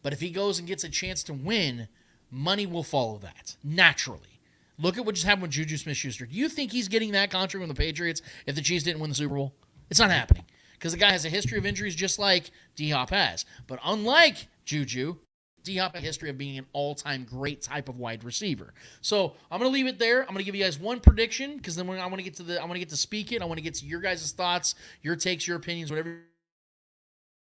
but if he goes and gets a chance to win, money will follow that naturally. Look at what just happened with Juju Smith-Schuster. Do you think he's getting that contract from the Patriots if the Chiefs didn't win the Super Bowl? It's not happening. Because the guy has a history of injuries just like D-Hop has. But unlike Juju, D-Hop has a history of being an all-time great type of wide receiver. So I'm going to leave it there. I'm going to give you guys one prediction because then I want to get to speak it. I want to get to your guys' thoughts, your takes, your opinions, whatever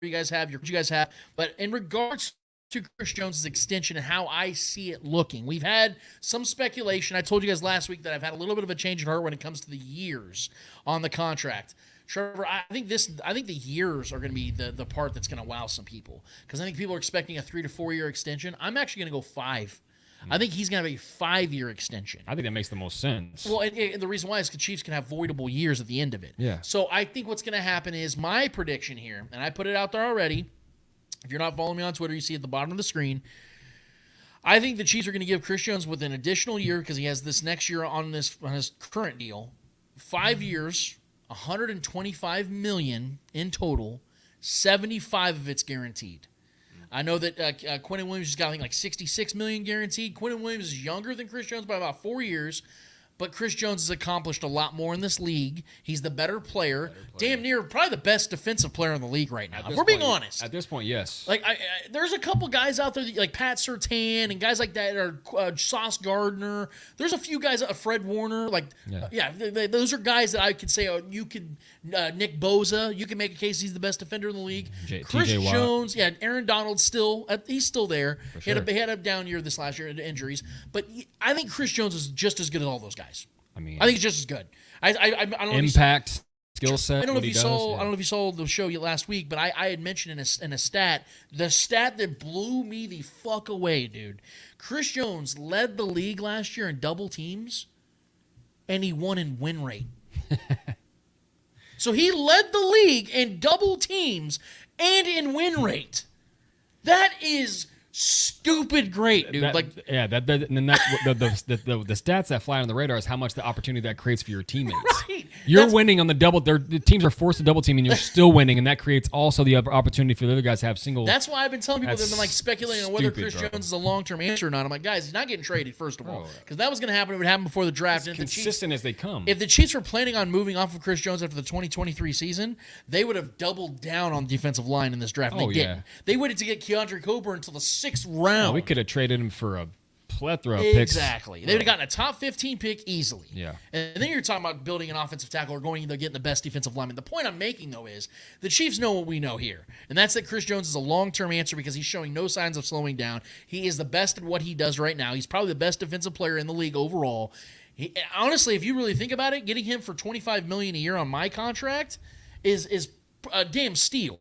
you guys have. But in regards to Chris Jones' extension and how I see it looking, we've had some speculation. I told you guys last week that I've had a little bit of a change of heart when it comes to the years on the contract. Trevor, I think the years are going to be the part that's going to wow some people because I think people are expecting a 3 to 4 year extension. I'm actually going to go 5. I think he's going to have a 5-year extension. I think that makes the most sense. Well, and the reason why is the Chiefs can have voidable years at the end of it. Yeah. So I think what's going to happen is my prediction here, and I put it out there already. If you're not following me on Twitter, you see at the bottom of the screen. I think the Chiefs are going to give Chris Jones with an additional year because he has this next year on his current deal, 5 years. $125 million in total, 75 of it's guaranteed. I know that Quinnen Williams has got, I think, like $66 million guaranteed. Quinnen Williams is younger than Chris Jones by about 4 years, but Chris Jones has accomplished a lot more in this league. He's the better player. Damn near probably the best defensive player in the league right now. If we're being honest. At this point, yes. Like, there's a couple guys out there, like Pat Surtain and guys like that, or Sauce Gardner. There's a few guys, Fred Warner. Like, those are guys that I could say, Nick Bosa, you can make a case he's the best defender in the league. Chris Jones, Aaron Donald's he's still there. He had a down year this last year, injuries. But I think Chris Jones is just as good as all those guys. I think it's just as good. I don't know impact, skill set. I don't know if you saw the show last week, but I had mentioned in a stat, the stat that blew me the fuck away, dude. Chris Jones led the league last year in double teams, and he won in win rate. So he led the league in double teams and in win rate. That is stupid great, dude. The stats that fly on the radar is how much the opportunity that creates for your teammates. Right. You're winning on the teams are forced to double team, and you're still winning, and that creates also the opportunity for the other guys to have single. That's why I've been telling people they've been like speculating on whether Chris Jones is a long-term answer or not. I'm like, guys, he's not getting traded first of all, because that was going to happen. It would happen before the draft. As consistent as they come. If the Chiefs were planning on moving off of Chris Jones after the 2023 season, they would have doubled down on the defensive line in this draft. They didn't. They waited to get Keandre Coburn until the 6th round. We could have traded him for a plethora of picks. Exactly. They would have gotten a top 15 pick easily. Yeah. And then you're talking about building an offensive tackle or going either getting the best defensive lineman. The point I'm making, though, is the Chiefs know what we know here. And that's that Chris Jones is a long-term answer because he's showing no signs of slowing down. He is the best at what he does right now. He's probably the best defensive player in the league overall. Honestly, if you really think about it, getting him for $25 million a year on my contract is a damn steal.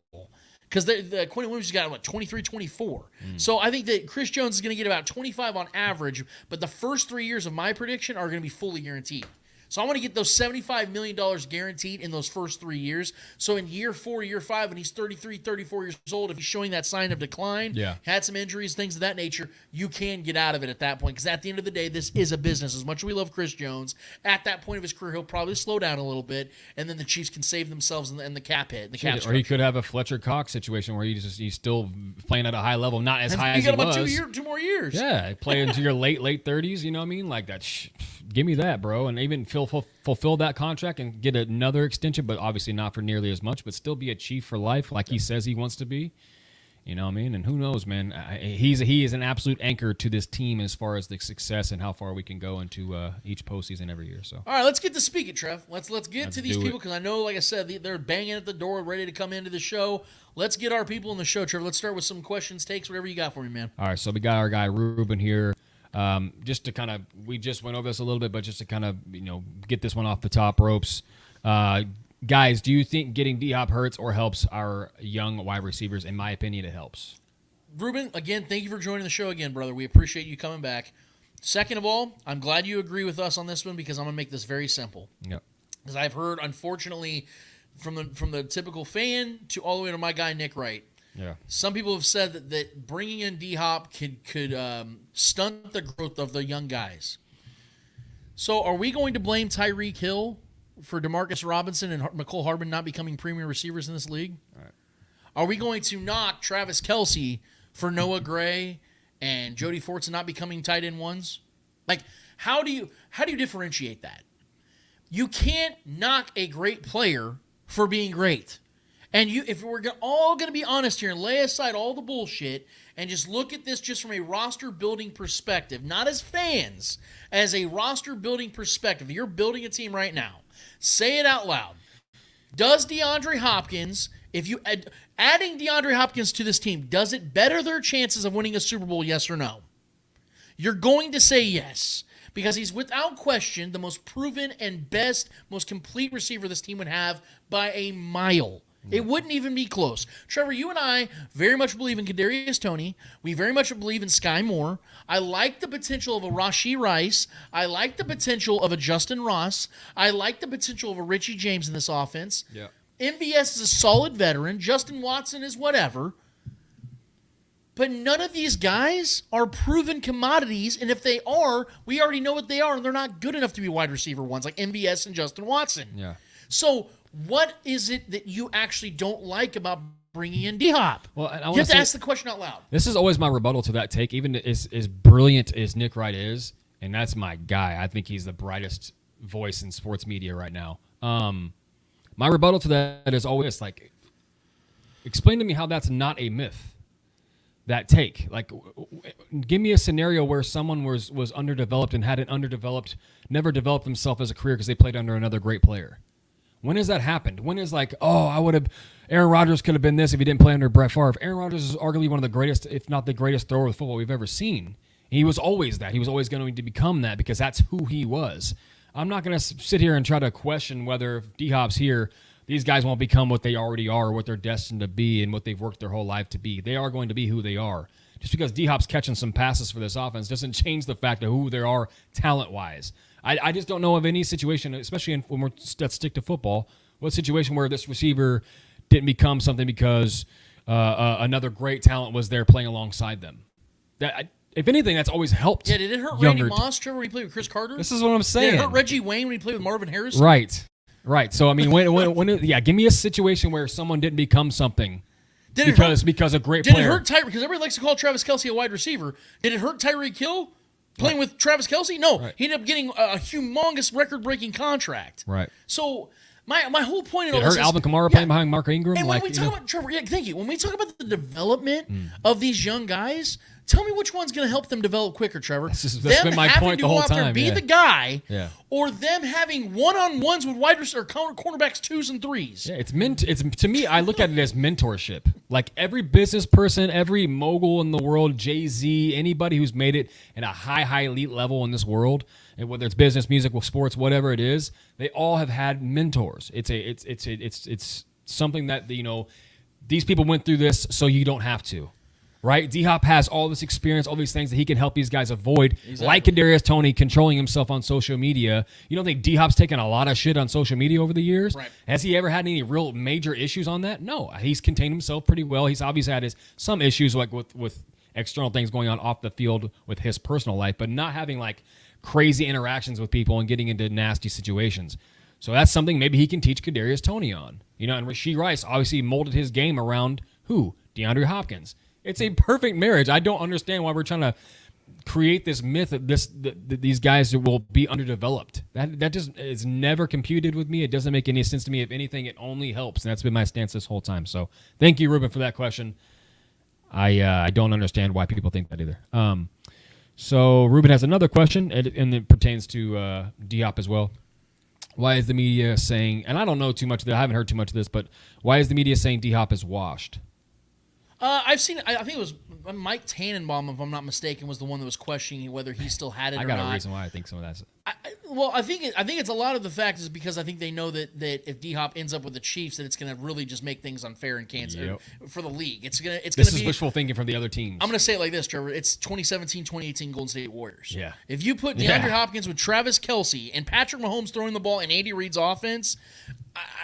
Because Quinnen Williams got, 23, 24. So I think that Chris Jones is going to get about 25 on average, but the first 3 years of my prediction are going to be fully guaranteed. So I want to get those $75 million guaranteed in those first 3 years. So in year 4, year 5, when he's 33, 34 years old, if he's showing that sign of decline, had some injuries, things of that nature, you can get out of it at that point. Because at the end of the day, this is a business. As much as we love Chris Jones, at that point of his career, he'll probably slow down a little bit, and then the Chiefs can save themselves in the cap hit. Or he could have a Fletcher Cox situation where he's still playing at a high level, not as high as he was. You got about 2 more years. Yeah, play into your late 30s, you know what I mean? Like that. Give me that, bro. And even fulfill that contract and get another extension, but obviously not for nearly as much, but still be a Chief for life like he says he wants to be. You know what I mean? And who knows, man? He is an absolute anchor to this team as far as the success and how far we can go into each postseason every year. So, all right, let's get to speaking, Trev. Let's get to these people because I know, like I said, they're banging at the door, ready to come into the show. Let's get our people in the show, Trev. Let's start with some questions, takes, whatever you got for me, man. All right, so we got our guy Ruben here. Just to kind of, we just went over this a little bit, but just to kind of, get this one off the top ropes. Guys, do you think getting D-Hop hurts or helps our young wide receivers? In my opinion, it helps. Ruben, again, thank you for joining the show again, brother. We appreciate you coming back. Second of all, I'm glad you agree with us on this one because I'm going to make this very simple. Yep. Because I've heard, unfortunately, from the typical fan to all the way to my guy Nick Wright, yeah. Some people have said that bringing in D-Hop could stunt the growth of the young guys. So are we going to blame Tyreek Hill for Demarcus Robinson and McCole Hardman not becoming premier receivers in this league? All right. Are we going to knock Travis Kelce for Noah Gray and Jody Fortson not becoming tight end ones? Like, how do you differentiate that? You can't knock a great player for being great. And if we're all going to be honest here and lay aside all the bullshit and just look at this just from a roster building perspective, not as fans, as a roster building perspective, you're building a team right now. Say it out loud. Does DeAndre Hopkins, if you adding DeAndre Hopkins to this team, does it better their chances of winning a Super Bowl, yes or no? You're going to say yes, because he's without question the most proven and best, most complete receiver this team would have by a mile. It wouldn't even be close. Trevor, you and I very much believe in Kadarius Toney. We very much believe in Sky Moore. I like the potential of a Rashee Rice. I like the potential of a Justin Ross. I like the potential of a Richie James in this offense. Yeah. MVS is a solid veteran. Justin Watson is whatever. But none of these guys are proven commodities, and if they are, we already know what they are, and they're not good enough to be wide receiver ones like MVS and Justin Watson. Yeah. So what is it that you actually don't like about bringing in D-Hop? Well, I you have to ask the question out loud. This is always my rebuttal to that take, even as brilliant as Nick Wright is, and that's my guy. I think he's the brightest voice in sports media right now. My rebuttal to that is always like, explain to me how that's not a myth. That take, like, give me a scenario where someone was underdeveloped and had an underdeveloped, never developed themselves as a career because they played under another great player. When has that happened? When is like, Aaron Rodgers could have been this if he didn't play under Brett Favre. Aaron Rodgers is arguably one of the greatest, if not the greatest thrower of football we've ever seen. He was always that. He was always going to become that because that's who he was. I'm not going to sit here and try to question whether if D-Hop's here, these guys won't become what they already are, what they're destined to be, and what they've worked their whole life to be. They are going to be who they are. Just because D-Hop's catching some passes for this offense doesn't change the fact of who they are talent-wise. I just don't know of any situation, especially when let's stick to football, what situation where this receiver didn't become something because another great talent was there playing alongside them. If anything, that's always helped. Yeah, did it hurt Randy Moss, Trevor, when he played with Chris Carter? This is what I'm saying. Did it hurt Reggie Wayne when he played with Marvin Harrison? Right. So, I mean, give me a situation where someone didn't become something because a great player. Did it hurt Tyreek? Because everybody likes to call Travis Kelce a wide receiver. Did it hurt Tyreek Hill playing with Travis Kelce? No. Right. He ended up getting a humongous record-breaking contract. Right. So my whole point in all this is... It hurt Alvin Kamara playing behind Mark Ingram? And when we talk about, Trevor, thank you. When we talk about the development of these young guys... Tell me which one's going to help them develop quicker, Trevor. That's been my point the whole time. And be the guy, or them having one-on-ones with wide receiver cornerbacks 2s and 3s. Yeah, it's to me. I look at it as mentorship. Like every business person, every mogul in the world, Jay-Z, anybody who's made it at a high elite level in this world, and whether it's business, music, sports, whatever it is, they all have had mentors. It's something that these people went through this, so you don't have to. Right? D-Hop has all this experience, all these things that he can help these guys avoid, like Kadarius Toney controlling himself on social media. You don't think D-Hop's taken a lot of shit on social media over the years? Right. Has he ever had any real major issues on that? No. He's contained himself pretty well. He's obviously had some issues like with external things going on off the field with his personal life, but not having like crazy interactions with people and getting into nasty situations. So that's something maybe he can teach Kadarius Toney on. And Rashee Rice obviously molded his game around who? DeAndre Hopkins. It's a perfect marriage. I don't understand why we're trying to create this myth that these guys will be underdeveloped. That just is never computed with me. It doesn't make any sense to me. If anything, it only helps, and that's been my stance this whole time. So thank you, Ruben, for that question. I don't understand why people think that either. So Ruben has another question, and it pertains to D-Hop as well. Why is the media saying, and I don't know too much of that, I haven't heard too much of this, but why is the media saying D-Hop is washed? I've seen. I think it was Mike Tannenbaum, if I'm not mistaken, was the one that was questioning whether he still had it or not. I got a reason why I think some of that's. I think it's a lot of the fact is because I think they know that if D-Hop ends up with the Chiefs, that it's going to really just make things unfair in Kansas for the league. This is wishful thinking from the other teams. I'm going to say it like this, Trevor. It's 2017, 2018 Golden State Warriors. Yeah. If you put DeAndre Hopkins with Travis Kelce and Patrick Mahomes throwing the ball in Andy Reid's offense,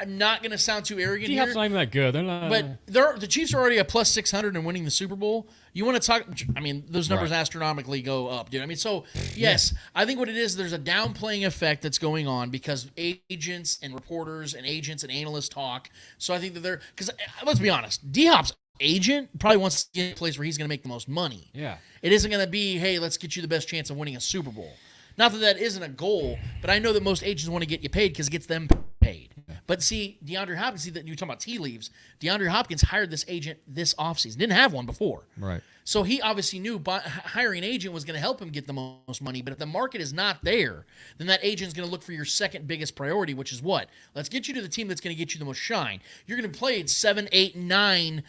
I'm not going to sound too arrogant here. D-Hop's not even that good. They're not. But the Chiefs are already a plus 600 and winning the Super Bowl. You want to talk? I mean, those numbers astronomically go up, dude. I mean, so yes, I think what it is, there's a downplaying effect that's going on because agents and reporters and agents and analysts talk. So I think that because let's be honest, D-Hop's agent probably wants to get a place where he's going to make the most money. Yeah, it isn't going to be, hey, let's get you the best chance of winning a Super Bowl. Not that that isn't a goal, but I know that most agents want to get you paid because it gets them paid. But see, DeAndre Hopkins, see that you're talking about tea leaves. DeAndre Hopkins hired this agent this offseason. Didn't have one before. Right. So he obviously knew hiring an agent was going to help him get the most money. But if the market is not there, then that agent's going to look for your second biggest priority, which is what? Let's get you to the team that's going to get you the most shine. You're going to play in 7, 8, 9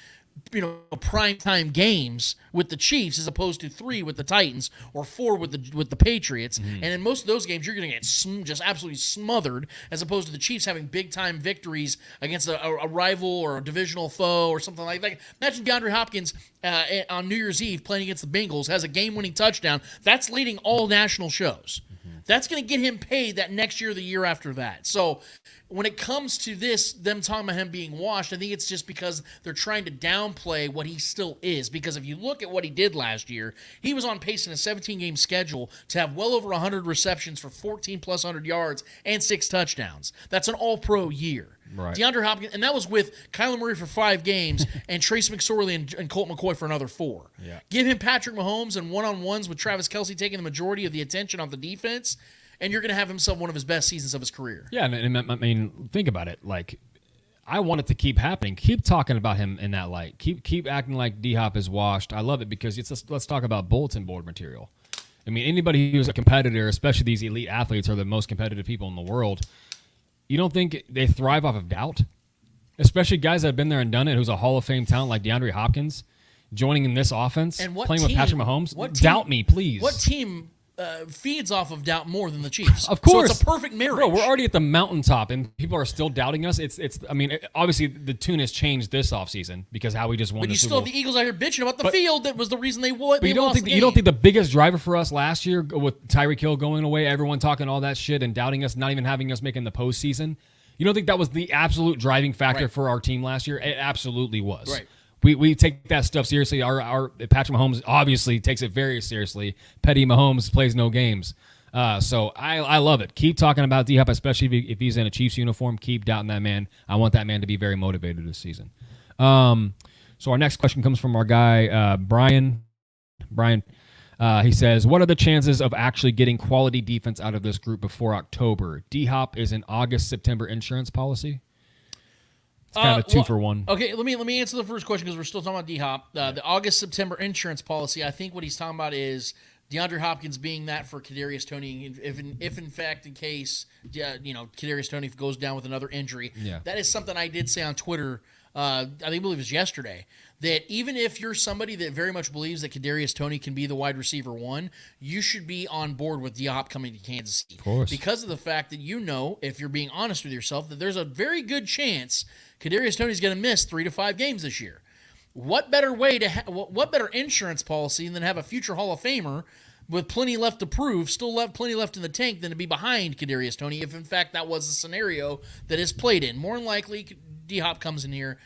primetime games with the Chiefs as opposed to 3 with the Titans or 4 with the Patriots. And in most of those games, you're going to get just absolutely smothered as opposed to the Chiefs having big-time victories against a rival or a divisional foe or something like that. Imagine DeAndre Hopkins on New Year's Eve playing against the Bengals, has a game-winning touchdown. That's leading all national shows. That's going to get him paid that next year or the year after that. So when it comes to this, them talking about him being washed, I think it's just because they're trying to downplay what he still is. Because if you look at what he did last year, he was on pace in a 17-game schedule to have well over 100 receptions for 14-plus 100 yards and 6 touchdowns. That's an all-pro year. Right. DeAndre Hopkins, and that was with Kyler Murray for 5 games and Trace McSorley and Colt McCoy for another 4. Yeah. Give him Patrick Mahomes and one-on-ones with Travis Kelce taking the majority of the attention off the defense, and you're going to have himself one of his best seasons of his career. Yeah, and I mean, think about it. Like, I want it to keep happening. Keep talking about him in that light. Keep acting like D-Hop is washed. I love it because let's talk about bulletin board material. I mean, anybody who's a competitor, especially these elite athletes, are the most competitive people in the world. You don't think they thrive off of doubt? Especially guys that have been there and done it, who's a Hall of Fame talent like DeAndre Hopkins, joining in this offense, and playing with Patrick Mahomes. Doubt me, please. What team feeds off of doubt more than the Chiefs? Of course. So it's a perfect marriage. Bro, we're already at the mountaintop, and people are still doubting us. I mean, obviously the tune has changed this offseason because how we just won But the you Super still Bowl. have the Eagles out here bitching about the field that was the reason they won. But you don't think the biggest driver for us last year with Tyreek Hill going away, everyone talking all that shit and doubting us, not even having us making the postseason? You don't think that was the absolute driving factor for our team last year? It absolutely was. Right. We take that stuff seriously. Our Patrick Mahomes obviously takes it very seriously. Petty Mahomes plays no games. So I love it. Keep talking about D-Hop, especially if he's in a Chiefs uniform. Keep doubting that man. I want that man to be very motivated this season. So our next question comes from our guy, Brian. He says, what are the chances of actually getting quality defense out of this group before October? D-Hop is an August-September insurance policy. It's kind of a 2-for-1. Okay, let me answer the first question because we're still talking about D-Hop. The August-September insurance policy, I think what he's talking about is DeAndre Hopkins being that for Kadarius Toney. If in fact, in case, Kadarius Toney goes down with another injury. Yeah. That is something I did say on Twitter, I believe it was yesterday, that even if you're somebody that very much believes that Kadarius Toney can be the wide receiver 1, you should be on board with D-Hop coming to Kansas City. Of course. Because of the fact that if you're being honest with yourself, that there's a very good chance Kadarius Toney's going to miss 3 to 5 games this year. What better way what better insurance policy than have a future Hall of Famer with plenty left to prove, plenty left in the tank, than to be behind Kadarius Toney if, in fact, that was the scenario that is played in. More than likely, D-Hop comes in here,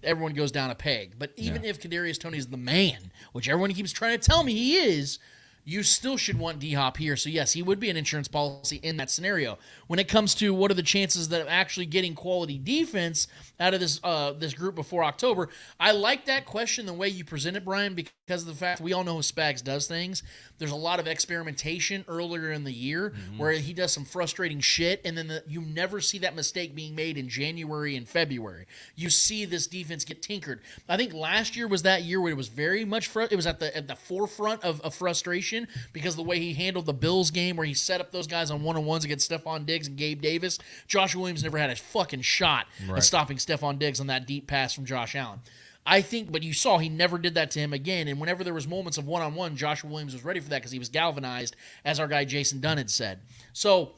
everyone goes down a peg. But even if Kadarius Toney's the man, which everyone keeps trying to tell me he is, you still should want D-Hop here. So, yes, he would be an insurance policy in that scenario. When it comes to what are the chances of actually getting quality defense out of this group before October, I like that question, the way you present it, Brian, because of the fact we all know how Spags does things. There's a lot of experimentation earlier in the year where he does some frustrating shit, and then you never see that mistake being made in January and February. You see this defense get tinkered. I think last year was that year where it was very much it was at the forefront of frustration because of the way he handled the Bills game where he set up those guys on one-on-ones against Stephon Diggs and Gabe Davis. Josh Williams never had a fucking shot at stopping Stephon Diggs on that deep pass from Josh Allen. I think, but you saw he never did that to him again, and whenever there was moments of one-on-one, Joshua Williams was ready for that because he was galvanized, as our guy Jason Dunn had said. So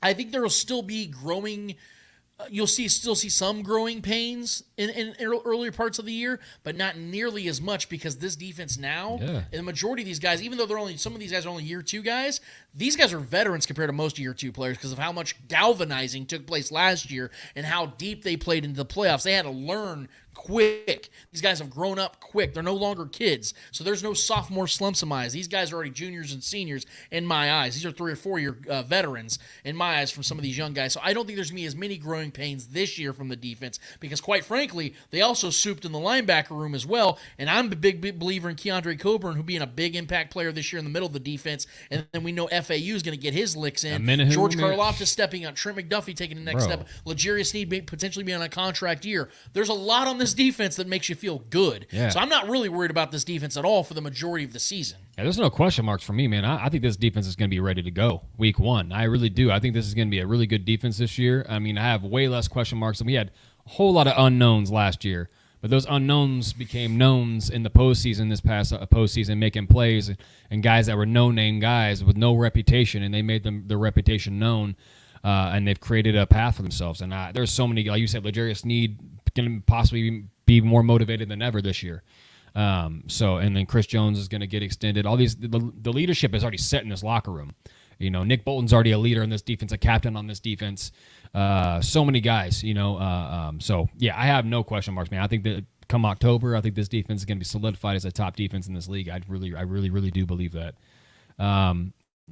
I think there will still be growing you'll still see some growing pains in earlier parts of the year, but not nearly as much because this defense now, and the majority of these guys, even though some of these guys are only year 2 guys, these guys are veterans compared to most year 2 players because of how much galvanizing took place last year and how deep they played into the playoffs. They had to learn quick. These guys have grown up quick. They're no longer kids. So there's no sophomore slumps in my eyes. These guys are already juniors and seniors in my eyes. These are 3 or 4 year veterans in my eyes from some of these young guys. So I don't think there's going to be as many growing pains this year from the defense because, quite frankly, they also souped in the linebacker room as well. And I'm a big believer in Keandre Coburn, who being a big impact player this year in the middle of the defense. And then we know FAU is going to get his licks in. George Karlaftis stepping up. Trent McDuffie taking the next step. L'Jarius Sneed potentially being on a contract year. There's a lot on this defense that makes you feel good. Yeah. So I'm not really worried about this defense at all for the majority of the season. Yeah, there's no question marks for me, man. I think this defense is going to be ready to go week 1. I really do. I think this is going to be a really good defense this year. I mean, I have way less question marks, and we had a whole lot of unknowns last year. But those unknowns became knowns in the postseason this past postseason, making plays and guys that were no-name guys with no reputation, and they made their reputation known, and they've created a path for themselves. And there's so many, like you said, L'Jarius Sneed can possibly be more motivated than ever this year. And then Chris Jones is going to get extended. All these, the leadership is already set in this locker room. You know, Nick Bolton's already a leader in this defense, a captain on this defense. So many guys, you know. So, yeah, I have no question marks, man. I think that come October, I think this defense is going to be solidified as a top defense in this league. I really do believe that.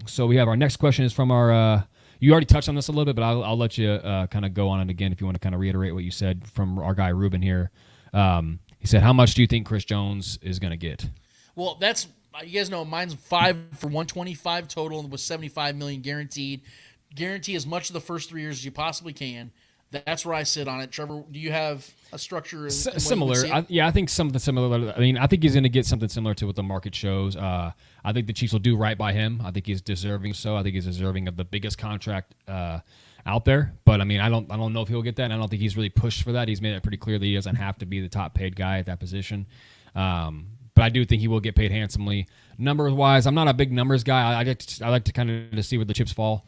So we have our next question is from our you already touched on this a little bit, but I'll let you kind of go on it again if you want to kind of reiterate what you said from our guy Ruben here. He said, how much do you think Chris Jones is going to get? Well, that's – you guys know mine's 5 for 125 total and with $75 million guaranteed. Guarantee as much of the first 3 years as you possibly can. That's where I sit on it. Trevor, do you have a structure? Similar. I think something similar. I mean, I think he's going to get something similar to what the market shows. I think the Chiefs will do right by him. I think he's deserving so. I think he's deserving of the biggest contract out there. But, I mean, I don't know if he'll get that. And I don't think he's really pushed for that. He's made it pretty clear that he doesn't have to be the top paid guy at that position. But I do think he will get paid handsomely. Numbers-wise, I'm not a big numbers guy. I like to kind of see where the chips fall.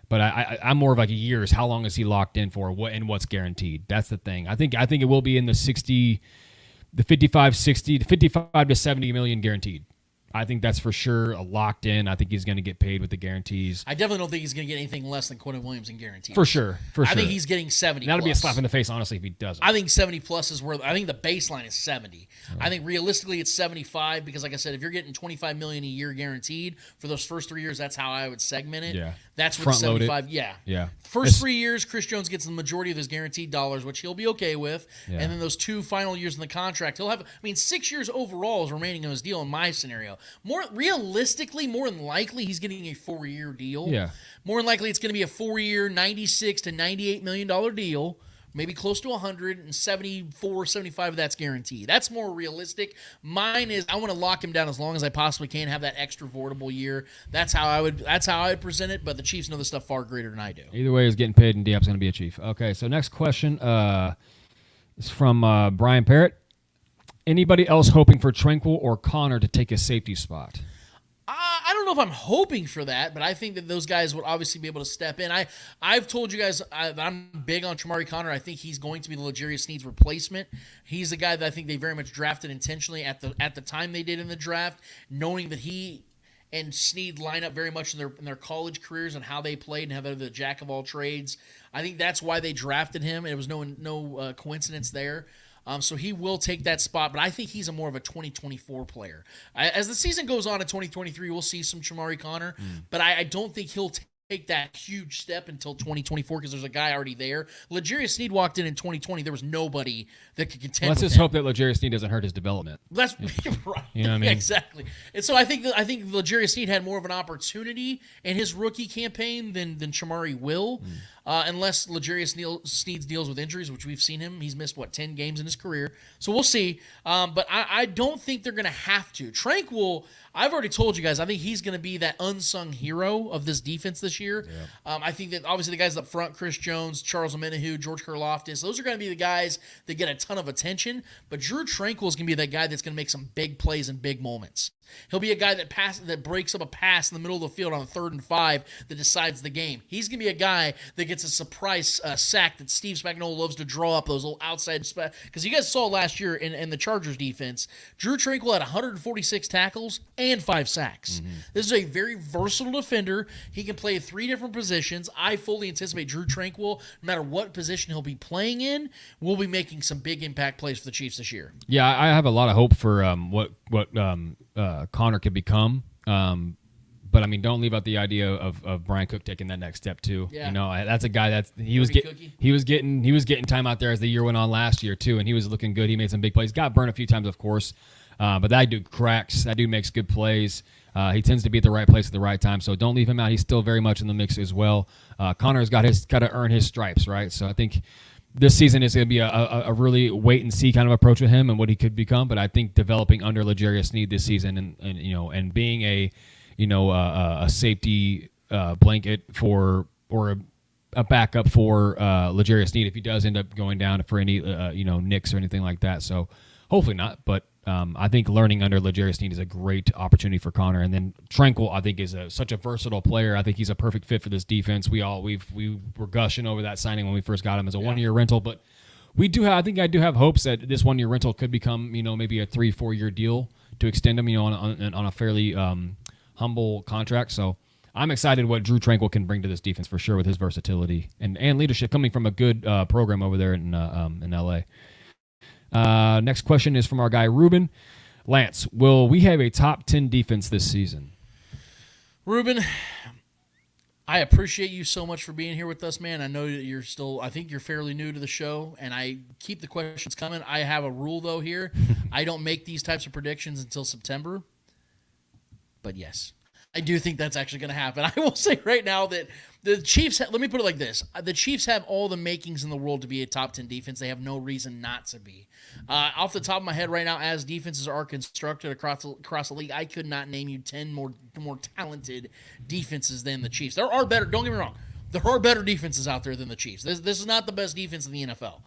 But I'm more of like a years. How long is he locked in for? What's guaranteed? That's the thing. I think it will be in the 55 to 70 million guaranteed. I think that's for sure locked in. I think he's going to get paid with the guarantees. I definitely don't think he's going to get anything less than Quentin Williams in guarantees. For sure. I think he's getting 70 That'll plus. be a slap in the face, honestly, if he doesn't. I think 70 plus is where – I think the baseline is 70. Right. I think realistically it's 75 because, like I said, if you're getting $25 million a year guaranteed for those first 3 years, that's how I would segment it. Yeah. That's what 75 – Yeah. First 3 years, Chris Jones gets the majority of his guaranteed dollars, which he'll be okay with. Yeah. And then those 2 final years in the contract, he'll have – 6 years overall is remaining in his deal in my scenario. Realistically, more than likely, he's getting a 4-year deal. Yeah. More than likely, it's going to be a 4-year, $96 to $98 million deal, maybe close to 174, 75 of that's guaranteed. That's more realistic. Mine is I want to lock him down as long as I possibly can, have that extra voidable year. That's how I would present it, but the Chiefs know this stuff far greater than I do. Either way, he's getting paid, and Diop's going to be a Chief. Okay, so next question is from Brian Parrott. Anybody else hoping for Tranquil or Connor to take a safety spot? I don't know if I'm hoping for that, but I think that those guys would obviously be able to step in. I've told you guys that I'm big on Tramari Connor. I think he's going to be the L'Jarius Sneed's replacement. He's a guy that I think they very much drafted intentionally at the time they did in the draft, knowing that he and Sneed line up very much in their college careers and how they played and how they're the jack of all trades. I think that's why they drafted him. It was no coincidence there. So he will take that spot, but I think he's more of a 2024 player. As the season goes on in 2023, we'll see some Tramari Connor, but I don't think he'll take that huge step until 2024 because there's a guy already there. L'Jarius Sneed walked in 2020. There was nobody that could contend with him. Let's just hope that L'Jarius Sneed doesn't hurt his development. That's right. You know what I mean? Exactly. And so I think L'Jarius Sneed had more of an opportunity in his rookie campaign than Tramari will. Unless L'Jarius Sneed deals with injuries, which we've seen him. He's missed, 10 games in his career. So we'll see. But I don't think they're going to have to. Tranquil, I've already told you guys, I think he's going to be that unsung hero of this defense this year. Yeah. I think that obviously the guys up front, Chris Jones, Charles Omenihu, George Karlaftis, those are going to be the guys that get a ton of attention. But Drew Tranquil is going to be that guy that's going to make some big plays and big moments. He'll be a guy that breaks up a pass in the middle of the field on 3rd and 5 that decides the game. He's going to be a guy that gets a surprise sack that Steve Spagnuolo loves to draw up those little outside because you guys saw last year in the Chargers defense, Drew Tranquill had 146 tackles and 5 sacks. This is a very versatile defender. He can play 3 different positions. I fully anticipate Drew Tranquill, no matter what position he'll be playing in, will be making some big impact plays for the Chiefs this year. Yeah, I have a lot of hope for what Connor could become. But I mean, don't leave out the idea of Brian Cook taking that next step too. Yeah. You know, that's a guy he was getting time out there as the year went on last year too, and he was looking good. He made some big plays. Got burned a few times, of course, but that dude cracks. That dude makes good plays. He tends to be at the right place at the right time. So don't leave him out. He's still very much in the mix as well. Connor's got to earn his stripes, right? So I think this season is going to be a really wait and see kind of approach with him and what he could become. But I think developing under L'Jarius Sneed this season and being a safety blanket for or a backup for L'Jarius Sneed if he does end up going down for any nicks or anything like that. So hopefully not, but I think learning under L'Jarius Sneed is a great opportunity for Connor. And then Tranquill, I think, is such a versatile player. I think he's a perfect fit for this defense. We were gushing over that signing when we first got him as a 1-year rental, but I think I do have hopes that this 1-year rental could become maybe a 3-4 year deal to extend him on a fairly humble contract. So I'm excited what Drew Tranquill can bring to this defense for sure with his versatility and leadership coming from a good program over there in LA. Next question is from our guy Ruben. Lance, will we have a top 10 defense this season? Ruben, I appreciate you so much for being here with us, man. I know that I think you're fairly new to the show, and I keep the questions coming. I have a rule, though, here. I don't make these types of predictions until September. But yes, I do think that's actually going to happen. I will say right now that the Chiefs, let me put it like this. The Chiefs have all the makings in the world to be a top 10 defense. They have no reason not to be. Off the top of my head right now, as defenses are constructed across the league, I could not name you 10 more talented defenses than the Chiefs. There are better, don't get me wrong, there are better defenses out there than the Chiefs. This is not the best defense in the NFL.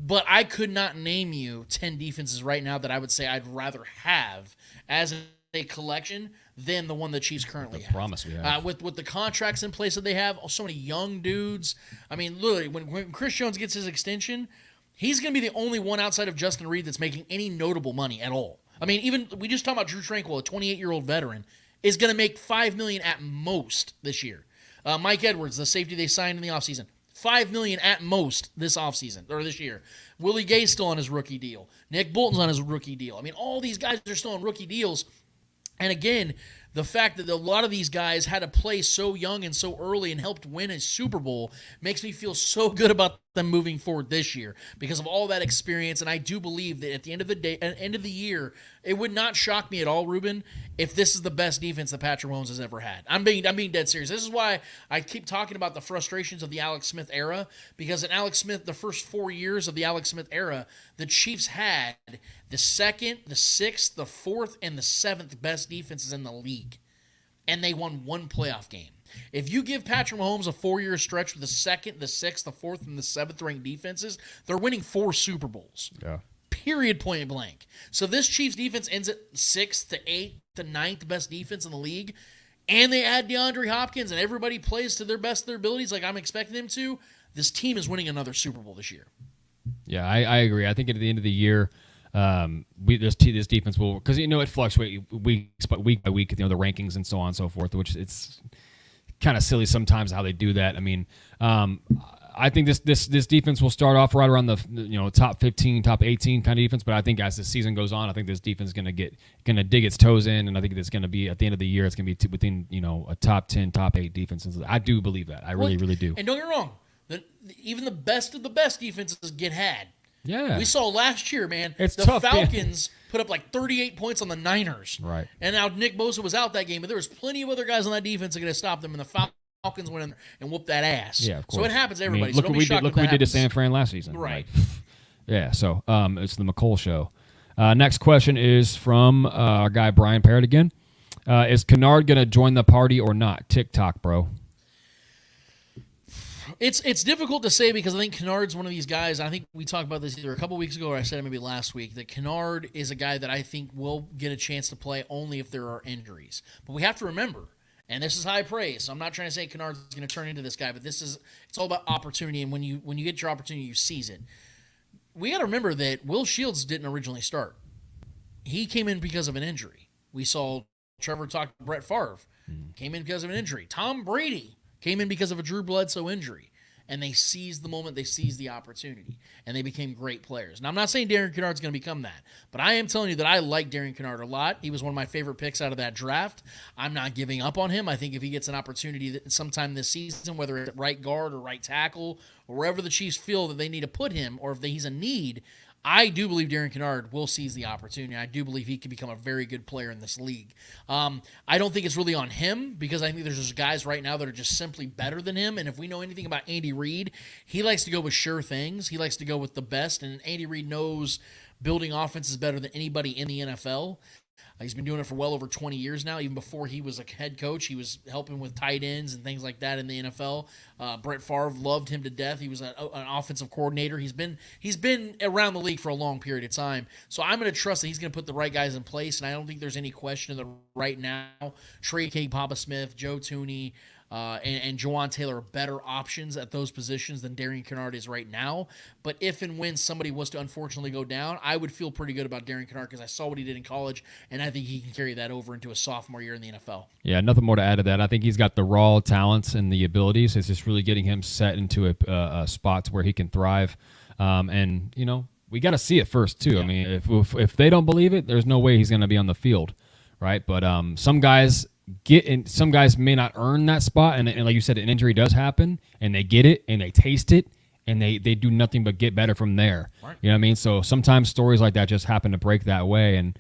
But I could not name you 10 defenses right now that I would say I'd rather have as a collection than the one the Chiefs currently have. Promise we have. With the contracts in place that they have, so many young dudes. I mean, literally, when Chris Jones gets his extension, he's going to be the only one outside of Justin Reed that's making any notable money at all. I mean, even we just talked about Drew Tranquill, a 28-year-old veteran, is going to make $5 million at most this year. Mike Edwards, the safety they signed in the offseason, $5 million at most this offseason or this year. Willie Gay's still on his rookie deal. Nick Bolton's on his rookie deal. I mean, all these guys are still on rookie deals. And again, the fact that a lot of these guys had to play so young and so early and helped win a Super Bowl makes me feel so good about them moving forward this year because of all that experience. And I do believe that at the end of the year, it would not shock me at all, Ruben, if this is the best defense that Patrick Mahomes has ever had. I'm being dead serious. This is why I keep talking about the frustrations of the Alex Smith era, because in Alex Smith, the first 4 years of the Alex Smith era, the Chiefs had the 2nd, the 6th, the 4th, and the 7th best defenses in the league. And they won one playoff game. If you give Patrick Mahomes a 4-year stretch with the 2nd, the 6th, the 4th, and the 7th ranked defenses, they're winning 4 Super Bowls. Yeah. Period, point blank. So this Chiefs defense ends at 6th to 8th to 9th best defense in the league, and they add DeAndre Hopkins, and everybody plays to their best of their abilities like I'm expecting them to. This team is winning another Super Bowl this year. Yeah, I agree. I think at the end of the year, this defense will, because it fluctuates week by week, the rankings and so on and so forth, which it's kind of silly sometimes how they do that. I mean, I think this defense will start off right around the top 15, top 18 kind of defense, but I think as the season goes on, I think this defense is going to dig its toes in, and I think it's going to be at the end of the year, it's going to be within a top 10, top 8 defense. I do believe that. I really do. And don't get me wrong, even the best of the best defenses get had. Yeah. We saw last year, man, it's the tough, Falcons put up like 38 points on the Niners. Right. And now Nick Bosa was out that game, but there was plenty of other guys on that defense that are going to stop them, and the Falcons went in there and whooped that ass. Yeah, of course. So it happens to everybody. Look what we did to San Fran last season. Right. Yeah, so it's the McColl show. Next question is from our guy Brian Parrott again. Is Kennard going to join the party or not? TikTok, bro. It's difficult to say because I think Kennard's one of these guys. I think we talked about this either a couple weeks ago or I said it maybe last week, that Kennard is a guy that I think will get a chance to play only if there are injuries. But we have to remember, and this is high praise, so I'm not trying to say Kennard's going to turn into this guy, but it's all about opportunity, and when you get your opportunity, you seize it. We got to remember that Will Shields didn't originally start. He came in because of an injury. We saw Trevor talk to Brett Favre. Came in because of an injury. Tom Brady came in because of a Drew Bledsoe injury. And they seized the moment, they seized the opportunity, and they became great players. Now, I'm not saying Darian Kennard's going to become that, but I am telling you that I like Darian Kennard a lot. He was one of my favorite picks out of that draft. I'm not giving up on him. I think if he gets an opportunity sometime this season, whether it's at right guard or right tackle, or wherever the Chiefs feel that they need to put him, or if he's a need, I do believe Darian Kennard will seize the opportunity. I do believe he can become a very good player in this league. I don't think it's really on him because I think there's just guys right now that are just simply better than him. And if we know anything about Andy Reid, he likes to go with sure things. He likes to go with the best. And Andy Reid knows building offenses better than anybody in the NFL. He's been doing it for well over 20 years now. Even before he was a head coach, he was helping with tight ends and things like that in the NFL. Brett Favre loved him to death. He was an offensive coordinator. He's been around the league for a long period of time. So I'm going to trust that he's going to put the right guys in place, and I don't think there's any question that right now Trey King, Papa Smith, Joe Tooney, and Jawan Taylor are better options at those positions than Darian Kennard is right now. But if and when somebody was to unfortunately go down, I would feel pretty good about Darian Kennard because I saw what he did in college, and I think he can carry that over into a sophomore year in the NFL. Yeah, nothing more to add to that. I think he's got the raw talents and the abilities. It's just really getting him set into a spot where he can thrive. And, we got to see it first, too. Yeah. I mean, if they don't believe it, there's no way he's going to be on the field, right? But some guys some guys may not earn that spot, and like you said, an injury does happen, and they get it, and they taste it, and they do nothing but get better from there. Right. You know what I mean? So sometimes stories like that just happen to break that way, and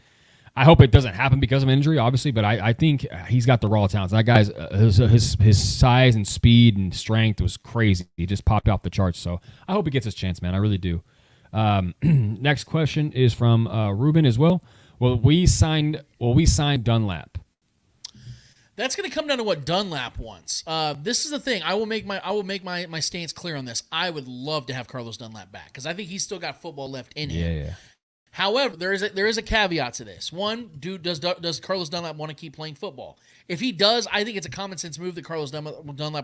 I hope it doesn't happen because of injury, obviously, but I think he's got the raw talents. That guy's his size and speed and strength was crazy. He just popped off the charts. So I hope he gets his chance, man. I really do. Next question is from Ruben as well. Will we sign Dunlap? That's going to come down to what Dunlap wants. This is the thing. I will make my stance clear on this. I would love to have Carlos Dunlap back because I think he's still got football left in him. Yeah. However, there is a caveat to this. One, does Carlos Dunlap want to keep playing football? If he does, I think it's a common sense move that Carlos Dunlap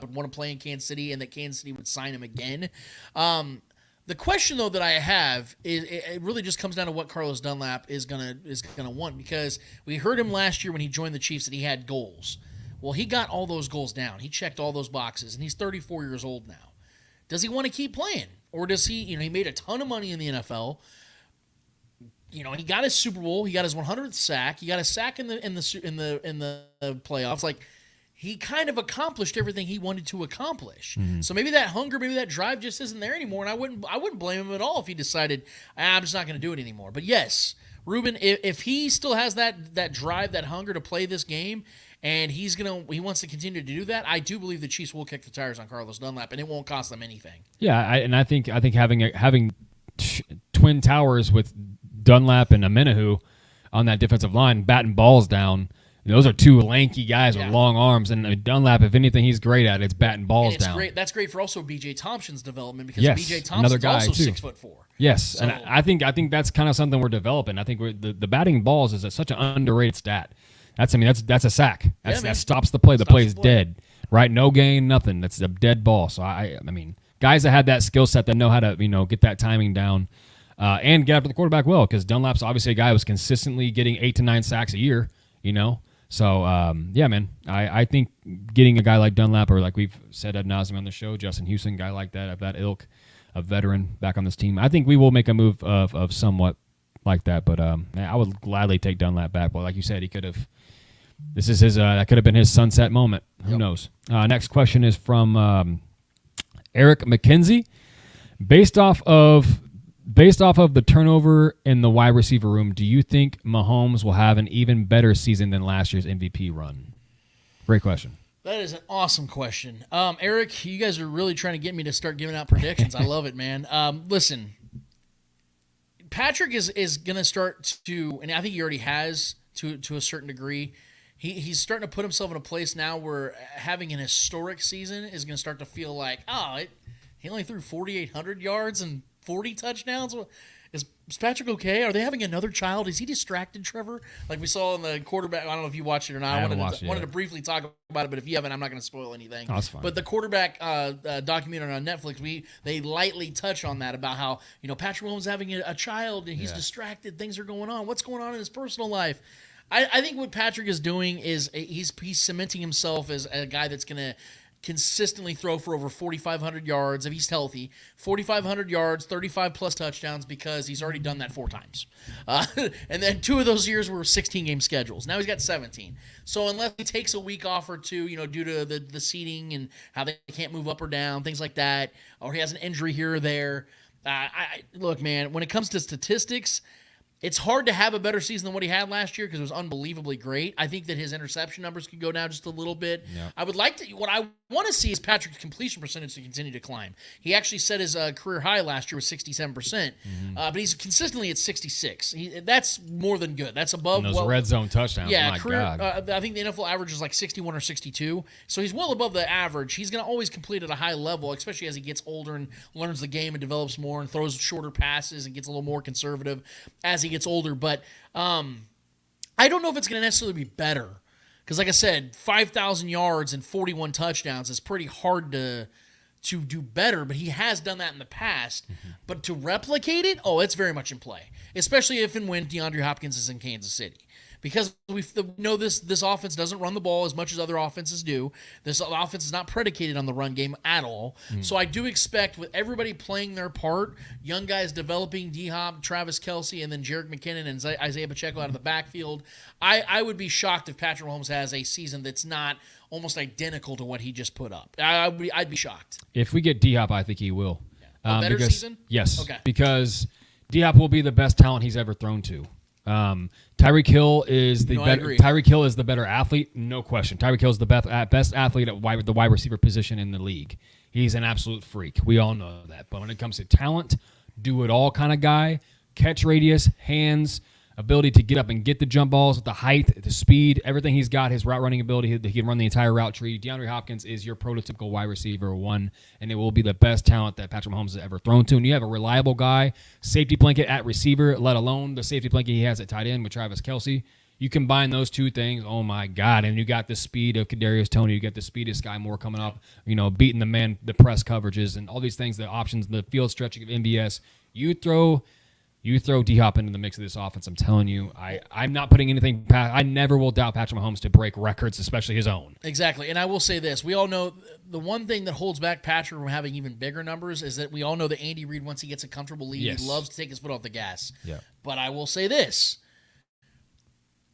would want to play in Kansas City and that Kansas City would sign him again. The question, though, that I have is it really just comes down to what Carlos Dunlap is gonna want, because we heard him last year when he joined the Chiefs that he had goals. Well, he got all those goals down. He checked all those boxes, and he's 34 years old now. Does he want to keep playing, or does he? He made a ton of money in the NFL. He got his Super Bowl. He got his 100th sack. He got a sack in the playoffs. Like, he kind of accomplished everything he wanted to accomplish. Mm-hmm. So maybe that hunger, maybe that drive just isn't there anymore. And I wouldn't blame him at all if he decided, I'm just not going to do it anymore. But yes, Ruben, if he still has that drive, that hunger to play this game, and he wants to continue to do that, I do believe the Chiefs will kick the tires on Carlos Dunlap, and it won't cost them anything. Yeah, I think having twin towers with Dunlap and Amenahu on that defensive line, batting balls down. Those are two lanky guys with long arms, and Dunlap, if anything, he's great at it's batting balls down. Great. That's great for also B.J. Thompson's development because B.J. Thompson's also 6'4". Yes, so, and I think that's kind of something we're developing. I think the batting balls is such an underrated stat. That's a sack. That stops the play. The play is dead. Right? No gain, nothing. That's a dead ball. So I mean, guys that have that skill set that know how to get that timing down. And get after the quarterback well, because Dunlap's obviously a guy who was consistently getting 8 to 9 sacks a year, So, man, I think getting a guy like Dunlap, or like we've said ad nauseum on the show, Justin Houston, guy like that, of that ilk, a veteran back on this team, I think we will make a move of somewhat like that. But I would gladly take Dunlap back. Well, like you said, he could have. This is his. That could have been his sunset moment. Who knows? Next question is from Eric McKenzie. Based off of the turnover in the wide receiver room, do you think Mahomes will have an even better season than last year's MVP run? Great question. That is an awesome question. Eric, you guys are really trying to get me to start giving out predictions. I love it, man. Listen, Patrick is going to start to, and I think he already has to a certain degree, he's starting to put himself in a place now where having an historic season is going to start to feel like, He only threw 4,800 yards and 40 touchdowns. Is Patrick okay? Are they having another child? Is he distracted, Trevor? Like we saw in the quarterback. I don't know if you watched it or not. I wanted to briefly talk about it, but if you haven't, I'm not going to spoil anything. Oh, that's fine. But the quarterback documentary on Netflix, they lightly touch on that about how Patrick Mahomes is having a child and he's distracted. Things are going on. What's going on in his personal life? I think what Patrick is doing is he's cementing himself as a guy that's going to consistently throw for over 4,500 yards if he's healthy, 4,500 yards, 35 plus touchdowns, because he's already done that 4 times. And then 2 of those years were 16-game schedules. Now he's got 17. So unless he takes a week off or two, due to the seating and how they can't move up or down, things like that, or he has an injury here or there. Look, man, when it comes to statistics, it's hard to have a better season than what he had last year because it was unbelievably great. I think that his interception numbers could go down just a little bit. Yep. I would like to. What I want to see is Patrick's completion percentage to continue to climb. He actually set his career high last year with 67%, but he's consistently at 66. That's more than good. That's above those red zone touchdowns. Yeah, my God. I think the NFL average is like 61 or 62, so he's well above the average. He's going to always complete at a high level, especially as he gets older and learns the game and develops more and throws shorter passes and gets a little more conservative as he gets older. But I don't know if it's going to necessarily be better. Because, like I said, 5,000 yards and 41 touchdowns is pretty hard to do better, but he has done that in the past. Mm-hmm. But to replicate it, it's very much in play, especially if and when DeAndre Hopkins is in Kansas City. Because we know this offense doesn't run the ball as much as other offenses do. This offense is not predicated on the run game at all. Mm. So I do expect, with everybody playing their part, young guys developing, D-Hop, Travis Kelce, and then Jerick McKinnon and Isaiah Pacheco out of the backfield, I would be shocked if Patrick Mahomes has a season that's not almost identical to what he just put up. I'd be shocked. If we get D-Hop, I think he will. A better season? Yes. Okay. Because D-Hop will be the best talent he's ever thrown to. Tyreek Hill is the better. Tyreek Hill is the better athlete, no question. Tyreek Hill is the best athlete at the wide receiver position in the league. He's an absolute freak. We all know that. But when it comes to talent, do it all kind of guy, catch radius, hands, ability to get up and get the jump balls, the height, the speed, everything he's got, his route running ability, he can run the entire route tree. DeAndre Hopkins is your prototypical wide receiver 1, and it will be the best talent that Patrick Mahomes has ever thrown to. And you have a reliable guy, safety blanket at receiver, let alone the safety blanket he has at tight end with Travis Kelce. You combine those two things, oh my God, and you got the speed of Kadarius Toney, you got the speed of Sky Moore coming up, beating the man, the press coverages, and all these things, the options, the field stretching of MBS. You throw D-Hop into the mix of this offense, I'm telling you, I'm not putting anything past. I never will doubt Patrick Mahomes to break records, especially his own. Exactly, and I will say this. We all know the one thing that holds back Patrick from having even bigger numbers is that we all know that Andy Reid, once he gets a comfortable lead, he loves to take his foot off the gas. Yeah. But I will say this.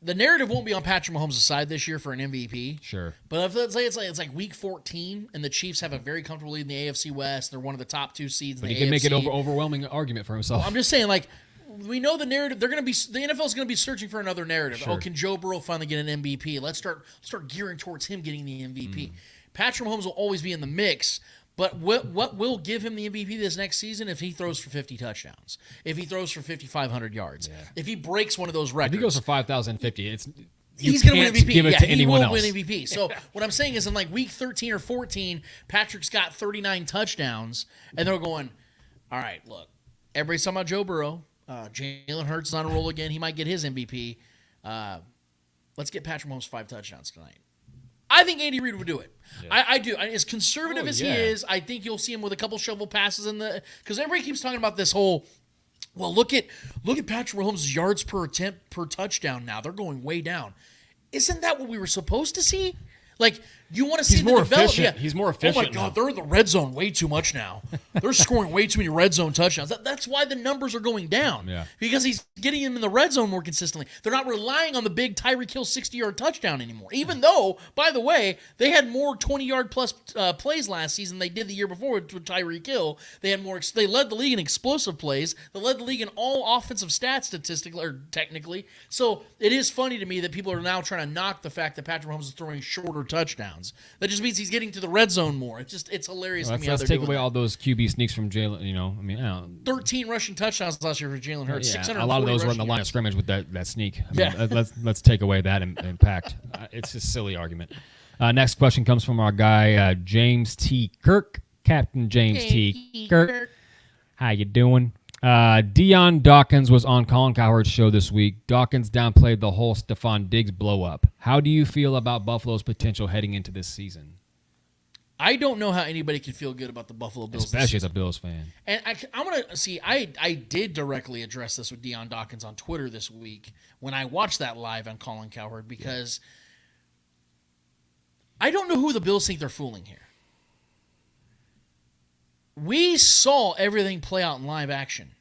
The narrative won't be on Patrick Mahomes' side this year for an MVP. Sure. But if let's say it's like week 14 and the Chiefs have a very comfortable lead in the AFC West, they're one of the top 2 seeds in the AFC. But he can make it overwhelming argument for himself. Well, I'm just saying, we know the narrative. The NFL is going to be searching for another narrative. Sure. Can Joe Burrow finally get an MVP? Let's start gearing towards him getting the MVP. Patrick Mahomes will always be in the mix. But what will give him the MVP this next season if he throws for 50 touchdowns, if he throws for 5,500 yards, if he breaks one of those records, if he goes for 5,050, he's going to win MVP. Give it to anyone else. He will win MVP. So what I'm saying is, in week 13 or 14, Patrick's got 39 touchdowns, and they're going, all right, look, everybody's talking about Joe Burrow. Jalen Hurts is on a roll again. He might get his MVP. Let's get Patrick Mahomes 5 touchdowns tonight. I think Andy Reid would do it. Yeah. I do. As conservative as he is, I think you'll see him with a couple shovel passes because everybody keeps talking about this whole. Well, look at Patrick Mahomes' yards per attempt per touchdown now. They're going way down. Isn't that what we were supposed to see? You want to see the development. Yeah. He's more efficient. Oh, my God, they're in the red zone way too much now. They're scoring way too many red zone touchdowns. That's why the numbers are going down. Yeah. Because he's getting them in the red zone more consistently. They're not relying on the big Tyreek Hill 60-yard touchdown anymore. Even though, by the way, they had more 20-yard plus plays last season than they did the year before with Tyreek Hill. They had more. They led the league in explosive plays. They led the league in all offensive stats statistically or technically. So it is funny to me that people are now trying to knock the fact that Patrick Mahomes is throwing shorter touchdowns. That just means he's getting to the red zone more. It's hilarious to me. Let's take away all those QB sneaks from Jalen. 13 rushing touchdowns last year for Jalen Hurts. A lot of those were in the line of scrimmage with that sneak. Yeah. Let's take away that impact. It's a silly argument. Next question comes from our guy James T. Kirk. Captain James T. Kirk. How you doing? Deion Dawkins was on Colin Cowherd's show this week. Dawkins downplayed the whole Stephon Diggs blow-up. How do you feel about Buffalo's potential heading into this season? I don't know how anybody can feel good about the Buffalo Bills. Especially as a Bills fan. And I'm going to see, I did directly address this with Deion Dawkins on Twitter this week when I watched that live on Colin Cowherd because I don't know who the Bills think they're fooling here. We saw everything play out in live action.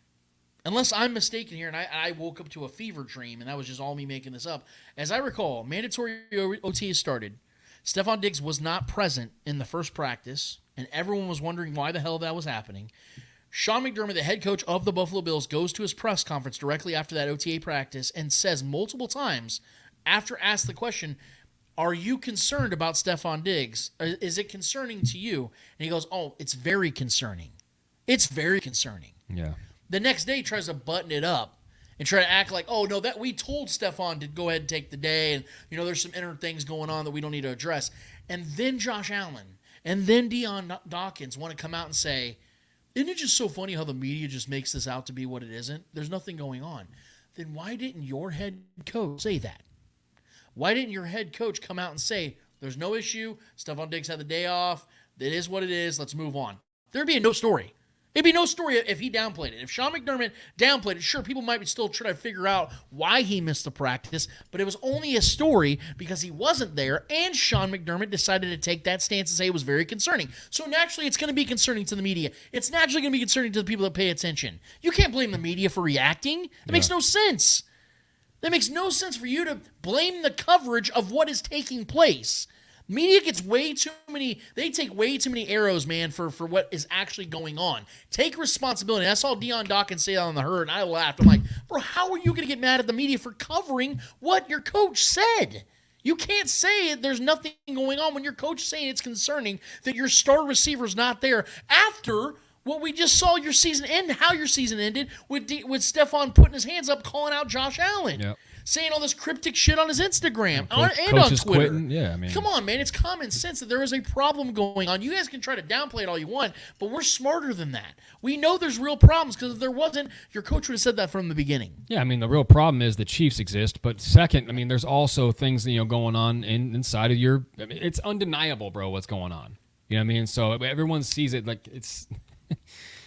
Unless I'm mistaken here, and I woke up to a fever dream, and that was just all me making this up. As I recall, mandatory OT has started. Stephon Diggs was not present in the first practice, and everyone was wondering why the hell that was happening. Sean McDermott, the head coach of the Buffalo Bills, goes to his press conference directly after that OTA practice and says multiple times, after asked the question, are you concerned about Stephon Diggs? Is it concerning to you? And he goes, oh, it's very concerning. It's very concerning. Yeah. The next day, he tries to button it up and try to act like, oh, no, that we told Stephon to go ahead and take the day, and, there's some inner things going on that we don't need to address. And then Josh Allen and then Deion Dawkins want to come out and say, isn't it just so funny how the media just makes this out to be what it isn't? There's nothing going on. Then why didn't your head coach say that? Why didn't your head coach come out and say, there's no issue, Stephon Diggs had the day off, it is what it is, let's move on? There'd be no story. It'd be no story if he downplayed it. If Sean McDermott downplayed it, sure, people might still try to figure out why he missed the practice, but it was only a story because he wasn't there, and Sean McDermott decided to take that stance and say it was very concerning. So naturally, it's going to be concerning to the media. It's naturally going to be concerning to the people that pay attention. You can't blame the media for reacting. It makes no sense. That makes no sense for you to blame the coverage of what is taking place. Media gets way too many, they take way too many arrows, man, for what is actually going on. Take responsibility. I saw Deion Dawkins say that on the herd, and I laughed. I'm like, bro, how are you going to get mad at the media for covering what your coach said? You can't say there's nothing going on when your coach is saying it's concerning that your star receiver's not there after what we just saw your season end, how your season ended with Stephon putting his hands up, calling out Josh Allen, saying all this cryptic shit on his Instagram and on Twitter. Quitting. Yeah, I mean, come on, man, it's common sense that there is a problem going on. You guys can try to downplay it all you want, but we're smarter than that. We know there's real problems because if there wasn't, your coach would have said that from the beginning. Yeah, I mean, the real problem is the Chiefs exist, but second, I mean, there's also things going on inside of your. I mean, it's undeniable, bro, what's going on. You know what I mean? So everyone sees it like it's.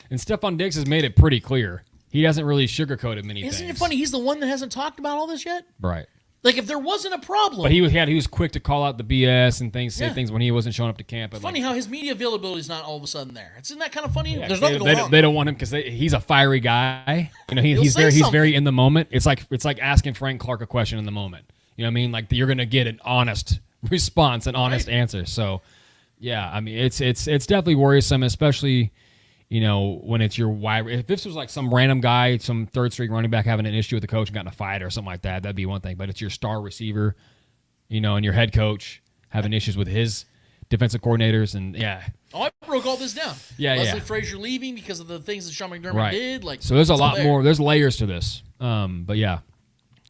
And Stephon Diggs has made it pretty clear. He hasn't really sugarcoated many things. Isn't it funny? He's the one that hasn't talked about all this yet? Right. Like, if there wasn't a problem. But he was quick to call out the BS and say things when he wasn't showing up to camp. But funny how his media availability is not all of a sudden there. Isn't that kind of funny? Yeah, There's nothing going on. They don't want him because he's a fiery guy. He's very in the moment. It's like asking Frank Clark a question in the moment. You know what I mean? Like, you're going to get an honest response, an honest answer. So, yeah, I mean, it's definitely worrisome, especially when it's your wide. If this was like some random guy, some third-string running back having an issue with the coach and got in a fight or something like that, that'd be one thing. But it's your star receiver, and your head coach having issues with his defensive coordinators, and Oh, I broke all this down. Leslie Frazier leaving because of the things that Sean McDermott did. Like, so there's a lot more. There's layers to this. But yeah,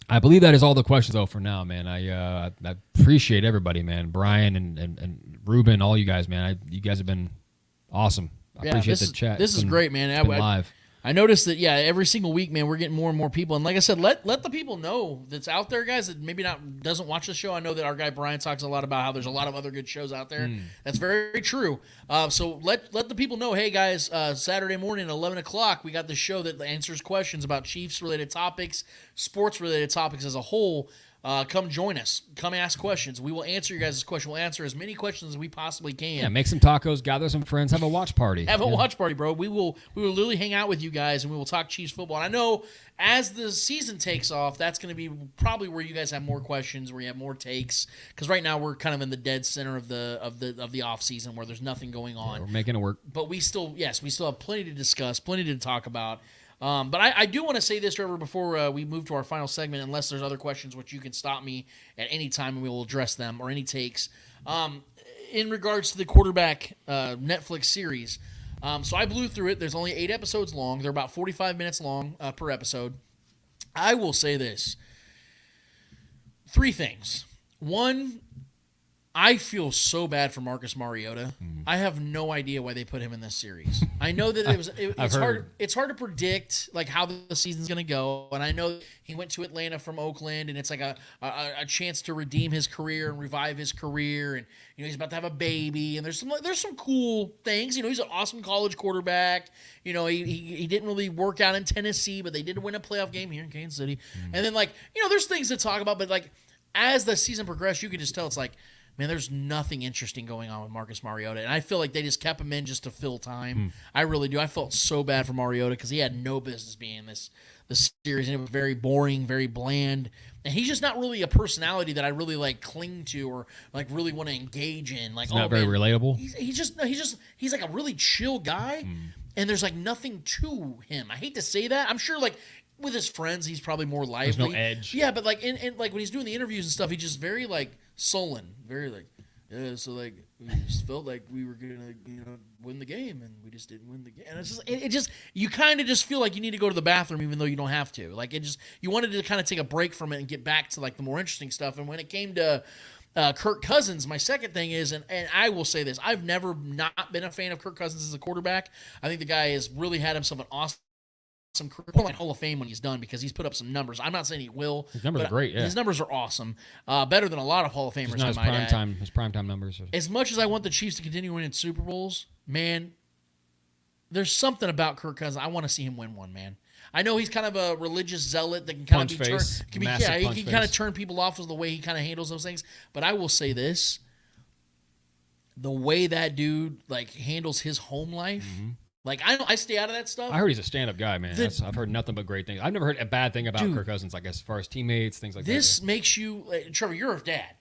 I believe that is all the questions though for now, man. I appreciate everybody, man. Brian and Ruben, all you guys, man. You guys have been awesome. I appreciate the chat. This is great, man. Live. I noticed that, every single week, man, we're getting more and more people. And like I said, let the people know that's out there, guys, that maybe doesn't watch the show. I know that our guy Brian talks a lot about how there's a lot of other good shows out there. That's very true. So let the people know, hey, guys, Saturday morning at 11 o'clock, we got the show that answers questions about Chiefs-related topics, sports-related topics as a whole. Come join us. Come ask questions. We will answer your guys' question. We'll answer as many questions as we possibly can. Yeah, make some tacos, gather some friends, have a watch party. Have a watch party, bro. We will literally hang out with you guys, and we will talk Chiefs football. And I know as the season takes off, that's going to be probably where you guys have more questions, where you have more takes. Because right now we're kind of in the dead center of the off season where there's nothing going on. Yeah, we're making it work. But we still have plenty to discuss, plenty to talk about. But I do want to say this, Trevor, before we move to our final segment, unless there's other questions, which you can stop me at any time and we will address them, or any takes. In regards to the quarterback Netflix series, so I blew through it. There's only 8 episodes long. They're about 45 minutes long per episode. I will say this. 3 things. One, I feel so bad for Marcus Mariota. I have no idea why they put him in this series. I know that it's hard. It's hard to predict like how the season's going to go, and I know he went to Atlanta from Oakland, and it's like a chance to redeem his career and revive his career, and he's about to have a baby, and there's some cool things. He's an awesome college quarterback. He didn't really work out in Tennessee, but they did win a playoff game here in Kansas City, and then there's things to talk about, but like as the season progressed, you could just tell it's like, man, there's nothing interesting going on with Marcus Mariota. And I feel like they just kept him in just to fill time. I really do. I felt so bad for Mariota because he had no business being in this series. And it was very boring, very bland. And he's just not really a personality that I really like cling to or like really want to engage in. Like, not very relatable. He's like a really chill guy. And there's like nothing to him. I hate to say that. I'm sure like with his friends, he's probably more lively. There's no edge. Yeah, but like in like when he's doing the interviews and stuff, he's just very like sullen, very like, yeah. So like we just felt like we were gonna win the game, and we just didn't win the game. And it's just it just you kind of just feel like you need to go to the bathroom even though you don't have to. Like you wanted to kind of take a break from it and get back to like the more interesting stuff. And when it came to Kirk Cousins, my second thing is, and I will say this, I've never not been a fan of Kirk Cousins as a quarterback. I think the guy has really had himself an awesome career, Hall of Fame when he's done because he's put up some numbers. I'm not saying he will. His numbers are great. Yeah, his numbers are awesome. Better than a lot of Hall of Famers. Not his primetime numbers. As much as I want the Chiefs to continue winning Super Bowls, man, there's something about Kirk Cousins. I want to see him win one, man. I know he's kind of a religious zealot that can kind of he can kind of turn people off with the way he kind of handles those things. But I will say this: the way that dude like handles his home life. Like, I stay out of that stuff. I heard he's a stand-up guy, man. I've heard nothing but great things. I've never heard a bad thing about Kirk Cousins, I guess, as far as teammates, things like that. This makes you, Trevor, you're a dad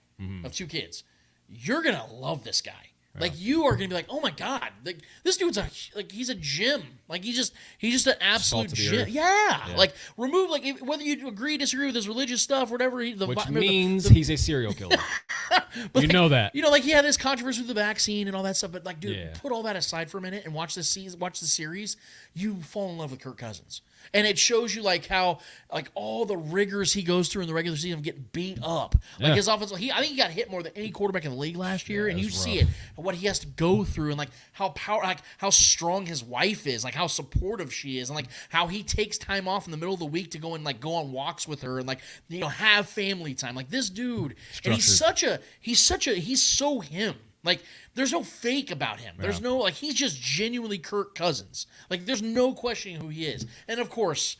of 2 kids. You're going to love this guy. Yeah. Like, you are going to be like, oh, my God. Like, this dude's he's a gym. Like, he's just an absolute gym. Yeah. Like, remove, like, whether you agree, disagree with his religious stuff, whatever. Which means he's a serial killer. You know that. Like, he had this controversy with the vaccine and all that stuff. But, like, dude, put all that aside for a minute and watch the series. You fall in love with Kirk Cousins. And it shows you, like, how, like, all the rigors he goes through in the regular season of getting beat up. Like, his offense, I think he got hit more than any quarterback in the league last year. And you see it, what he has to go through and, like, how strong his wife is, like, how supportive she is, and, like, how he takes time off in the middle of the week to go and, like, go on walks with her and, like, have family time. Like, this dude, and he's so him. Like, there's no fake about him. There's no, like, he's just genuinely Kirk Cousins. Like, there's no questioning who he is. And, of course,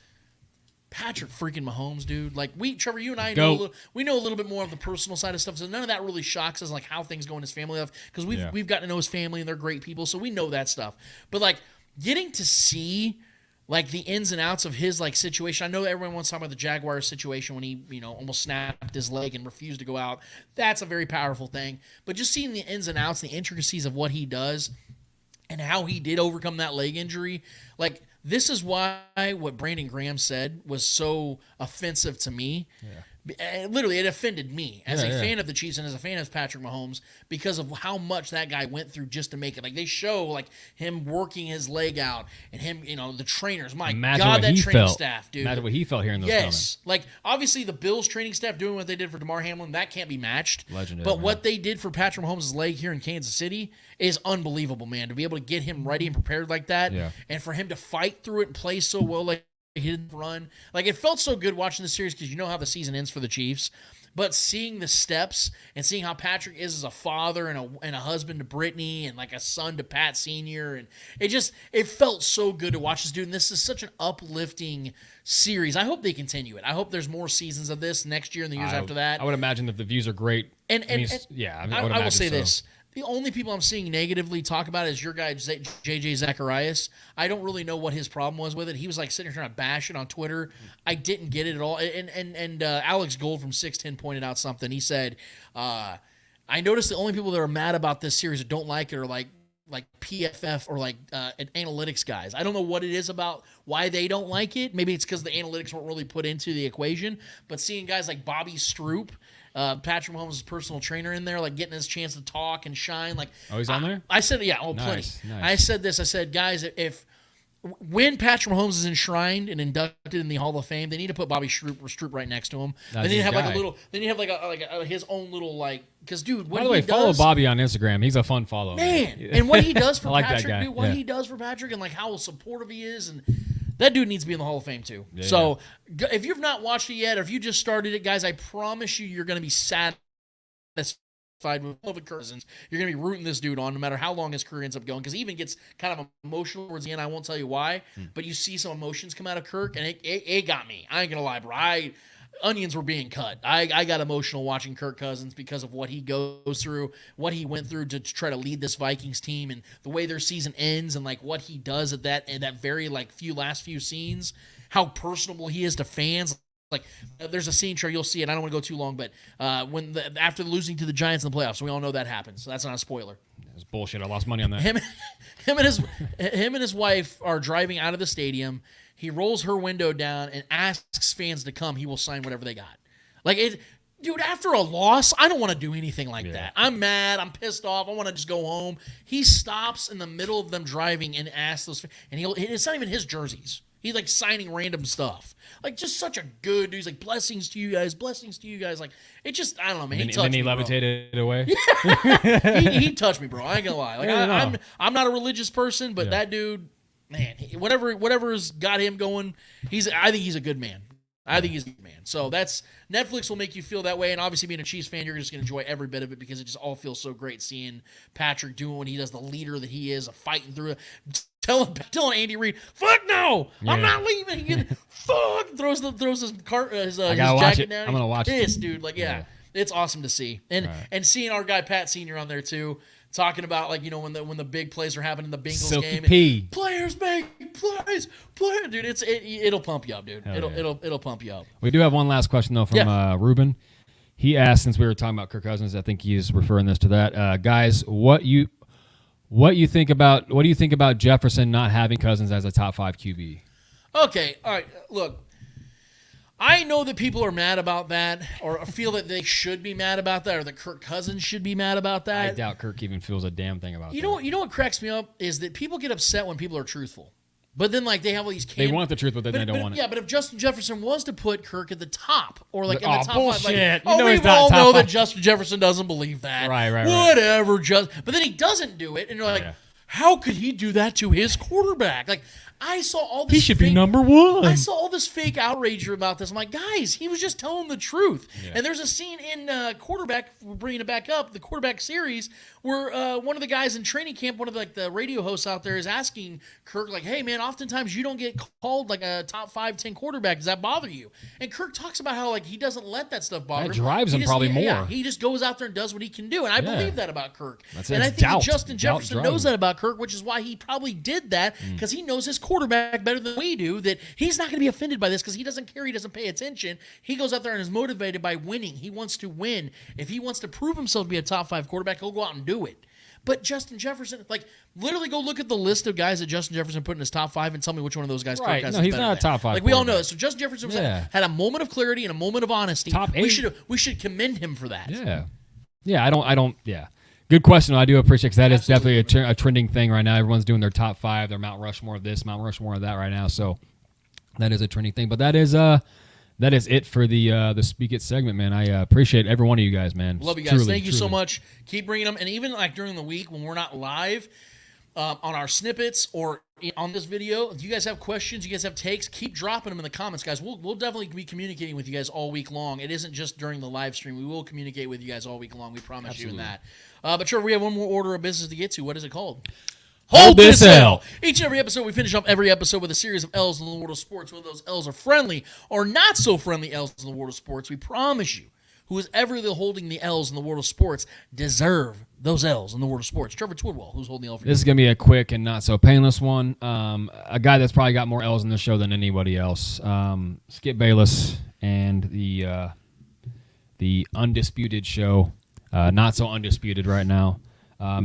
Patrick freaking Mahomes, dude. Like, Trevor, you and I know a little bit more of the personal side of stuff, so none of that really shocks us, like, how things go in his family life, because we've gotten to know his family, and they're great people, so we know that stuff. But, like, getting to see, like, the ins and outs of his, like, situation. I know everyone wants to talk about the Jaguars situation when he, almost snapped his leg and refused to go out. That's a very powerful thing. But just seeing the ins and outs, the intricacies of what he does and how he did overcome that leg injury, like, this is why what Brandon Graham said was so offensive to me. Yeah. Literally, it offended me as a fan of the Chiefs and as a fan of Patrick Mahomes because of how much that guy went through just to make it. Like, they show, like, him working his leg out and him, the trainers. My God, that training staff, dude. Imagine what he felt hearing those comments. Like, obviously, the Bills training staff doing what they did for DeMar Hamlin, that can't be matched. Legendary. But what they did for Patrick Mahomes' leg here in Kansas City is unbelievable, man. To be able to get him ready and prepared like that, and for him to fight through it and play so well, like, he didn't run. Like, it felt so good watching the series because you know how the season ends for the Chiefs. But seeing the steps and seeing how Patrick is as a father and a husband to Brittany and like a son to Pat Sr. and it felt so good to watch this dude. And this is such an uplifting series. I hope they continue it. I hope there's more seasons of this next year and the years after that. I would imagine that the views are great. I will say this. The only people I'm seeing negatively talk about it is your guy, JJ Zacharias. I don't really know what his problem was with it. He was like sitting there trying to bash it on Twitter. I didn't get it at all. And Alex Gold from 610 pointed out something. He said, I noticed the only people that are mad about this series that don't like it are like PFF or like analytics guys. I don't know what it is about why they don't like it. Maybe it's because the analytics weren't really put into the equation. But seeing guys like Bobby Stroop, Patrick Mahomes' personal trainer in there, like getting his chance to talk and shine. Like, he's on there? I said, yeah, plenty. Nice. I said this. I said, guys, if when Patrick Mahomes is enshrined and inducted in the Hall of Fame, they need to put Bobby Stroop right next to him. That's They need to have his like a guy. little. They need to have like his own little like. Because dude, what By the way, he follow does, Bobby on Instagram. He's a fun follow. man, and what he does for I like that Patrick, guy. dude, what Yeah. he does for Patrick, and like how supportive he is, and that dude needs to be in the Hall of Fame too. Yeah. So if you've not watched it yet, or if you just started it, guys, I promise you're going to be satisfied with Kirk Cousins. You're going to be rooting this dude on no matter how long his career ends up going, because he even gets kind of emotional towards the end. I won't tell you why, but you see some emotions come out of Kirk, and it got me. I ain't going to lie, bro. Onions were being cut. I got emotional watching Kirk Cousins because of what he goes through, what he went through to try to lead this Vikings team, and the way their season ends, and like what he does at that very like last few scenes, how personable he is to fans. Like there's a scene, sure you'll see it. I don't want to go too long, but after losing to the Giants in the playoffs, we all know that happens. So that's not a spoiler. It's bullshit. I lost money on that. Him and his wife are driving out of the stadium. He rolls her window down and asks fans to come. He will sign whatever they got. Like it, dude. After a loss, I don't want to do anything like that. I'm mad. I'm pissed off. I want to just go home. He stops in the middle of them driving and asks those. And it's not even his jerseys. He's like signing random stuff. Like just such a good dude. He's like, blessings to you guys. Blessings to you guys. Like it just, I don't know, man. And then he bro. levitated away. he touched me, bro. I ain't gonna lie. Like I'm not a religious person, but that dude, man, whatever's got him going, I think he's a good man. I think he's a good man. So Netflix will make you feel that way, and obviously being a Chiefs fan, you're just gonna enjoy every bit of it because it just all feels so great seeing Patrick doing what he does, the leader that he is, fighting through it. Telling Andy Reid, fuck no, I'm not leaving. Fuck, throws his jacket down. I'm gonna watch this, dude. Like, it's awesome to see, and seeing our guy Pat Senior on there too, talking about like when the big plays are happening in the Bengals Silky game. P. Players make plays, dude. It'll pump you up, dude. It'll pump you up. We do have one last question though from Ruben. He asked, since we were talking about Kirk Cousins, I think he's referring this to that. Guys, what do you think about Jefferson not having Cousins as a top 5 QB? Okay, all right. Look, I know that people are mad about that, or feel that they should be mad about that, or that Kirk Cousins should be mad about that. I doubt Kirk even feels a damn thing about that. You know what cracks me up is that people get upset when people are truthful. But then, like, they have all these. They want the truth, but then they don't want it. Yeah, but if Justin Jefferson was to put Kirk at the top, or like in the top bullshit. 5, like, we all know that Justin Jefferson doesn't believe that. Right. Whatever, but then he doesn't do it, and you're like, how could he do that to his quarterback? Like, I saw all this. He should be number 1. I saw all this fake outrage about this. I'm like, guys, he was just telling the truth. Yeah. And there's a scene in quarterback, we're bringing it back up, the quarterback series, where one of the guys in training camp, one of the radio hosts out there, is asking Kirk, like, hey, man, oftentimes you don't get called like a top 5, 10 quarterback. Does that bother you? And Kirk talks about how like he doesn't let that stuff bother him. That drives him probably more. Yeah, he just goes out there and does what he can do. And I believe that about Kirk. And I think doubt. Justin Jefferson knows that about Kirk, which is why he probably did that, because he knows his quarterback better than we do, that he's not going to be offended by this because he doesn't care, he doesn't pay attention. He goes out there and is motivated by winning. He wants to win. If he wants to prove himself to be a top 5 quarterback, he'll go out and do it. But Justin Jefferson, like, literally go look at the list of guys that Justin Jefferson put in his top 5 and tell me which one of those guys Kirk Cousins is he's better not a than. top 5 Like, we all know quarterback. this. So Justin Jefferson had a moment of clarity and a moment of honesty. Top 8. We should commend him for that. Yeah, I don't. Good question. I do appreciate, because that is definitely a trending thing right now. Everyone's doing their top 5, their Mount Rushmore of this, Mount Rushmore of that right now. So that is a trending thing. But that is it for the Speak It segment, man. I appreciate every one of you guys, man. Love you guys. Thank you so much. Keep bringing them. And even like during the week when we're not live on our snippets or on this video, if you guys have questions, you guys have takes, keep dropping them in the comments, guys. We'll definitely be communicating with you guys all week long. It isn't just during the live stream. We will communicate with you guys all week long. We promise you in that. But sure, we have one more order of business to get to. What is it called? Hold this L. Each and every episode, we finish off every episode with a series of L's in the world of sports. Whether those L's are friendly or not so friendly L's in the world of sports, we promise you, who is ever holding the L's in the world of sports, deserve those L's in the world of sports. Trevor Twidwell, who's holding the L for you. This is going to be a quick and not so painless one. A guy that's probably got more L's in the show than anybody else. Skip Bayless and the Undisputed show, not so undisputed right now,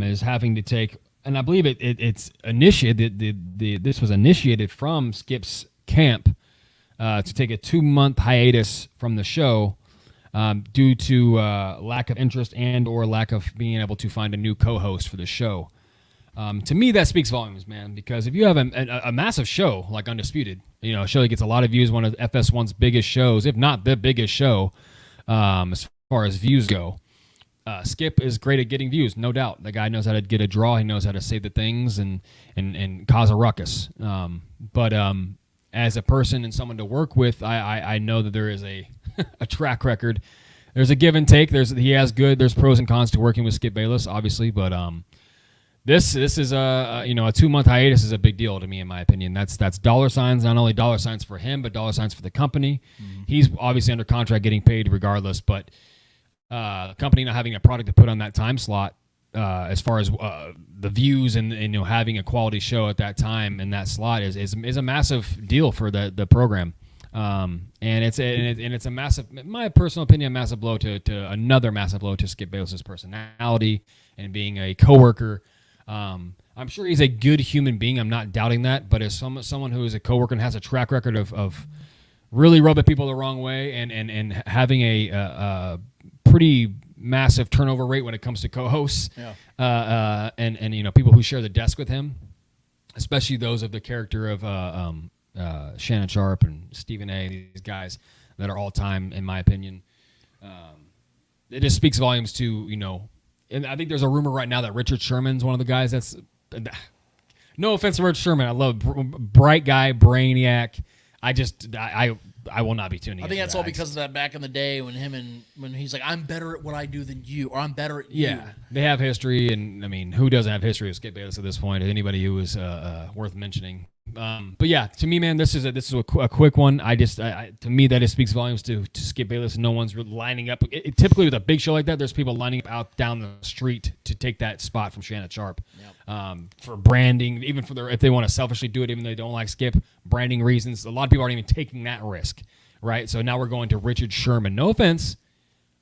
is having to take. And I believe it's initiated. This was initiated from Skip's camp to take a 2-month hiatus from the show due to lack of interest and or lack of being able to find a new co-host for the show. To me, that speaks volumes, man, because if you have a massive show like Undisputed, a show that gets a lot of views, one of FS1's biggest shows, if not the biggest show as far as views go, Skip is great at getting views, no doubt. The guy knows how to get a draw. He knows how to say the things and cause a ruckus. But as a person and someone to work with, I know that there is a a track record. There's a give and take. There's pros and cons to working with Skip Bayless, obviously, but this is a 2-month hiatus is a big deal to me, in my opinion. That's dollar signs, not only dollar signs for him, but dollar signs for the company. Mm-hmm. He's obviously under contract, getting paid regardless, but the company not having a product to put on that time slot, as far as the views and having a quality show at that time in that slot is a massive deal for the program. And it's a massive, in my personal opinion, a massive blow to another massive blow to Skip Bayless's personality and being a coworker. I'm sure he's a good human being. I'm not doubting that, but as someone who is a coworker and has a track record of really rubbing people the wrong way and having a pretty massive turnover rate when it comes to co-hosts, and people who share the desk with him, especially those of the character of Shannon Sharp and Stephen A. These guys that are all time, in my opinion. It just speaks volumes to and I think there's a rumor right now that Richard Sherman's one of the guys that's. No offense to Richard Sherman, I love bright guy, brainiac. I will not be tuning in. I think that's all because of that back in the day when he's like, I'm better at what I do than you, or I'm better at you. Yeah, they have history, and I mean, who doesn't have history with Skip Bayless at this point? Anybody who is worth mentioning. But yeah, to me, man, this is a quick one. To me, that just speaks volumes to Skip Bayless. No one's really lining up. Typically, with a big show like that, there's people lining up out down the street to take that spot from Shannon Sharp. Yep. For branding, even if they want to selfishly do it, even though they don't like Skip, branding reasons. A lot of people aren't even taking that risk, right? So now we're going to Richard Sherman. No offense,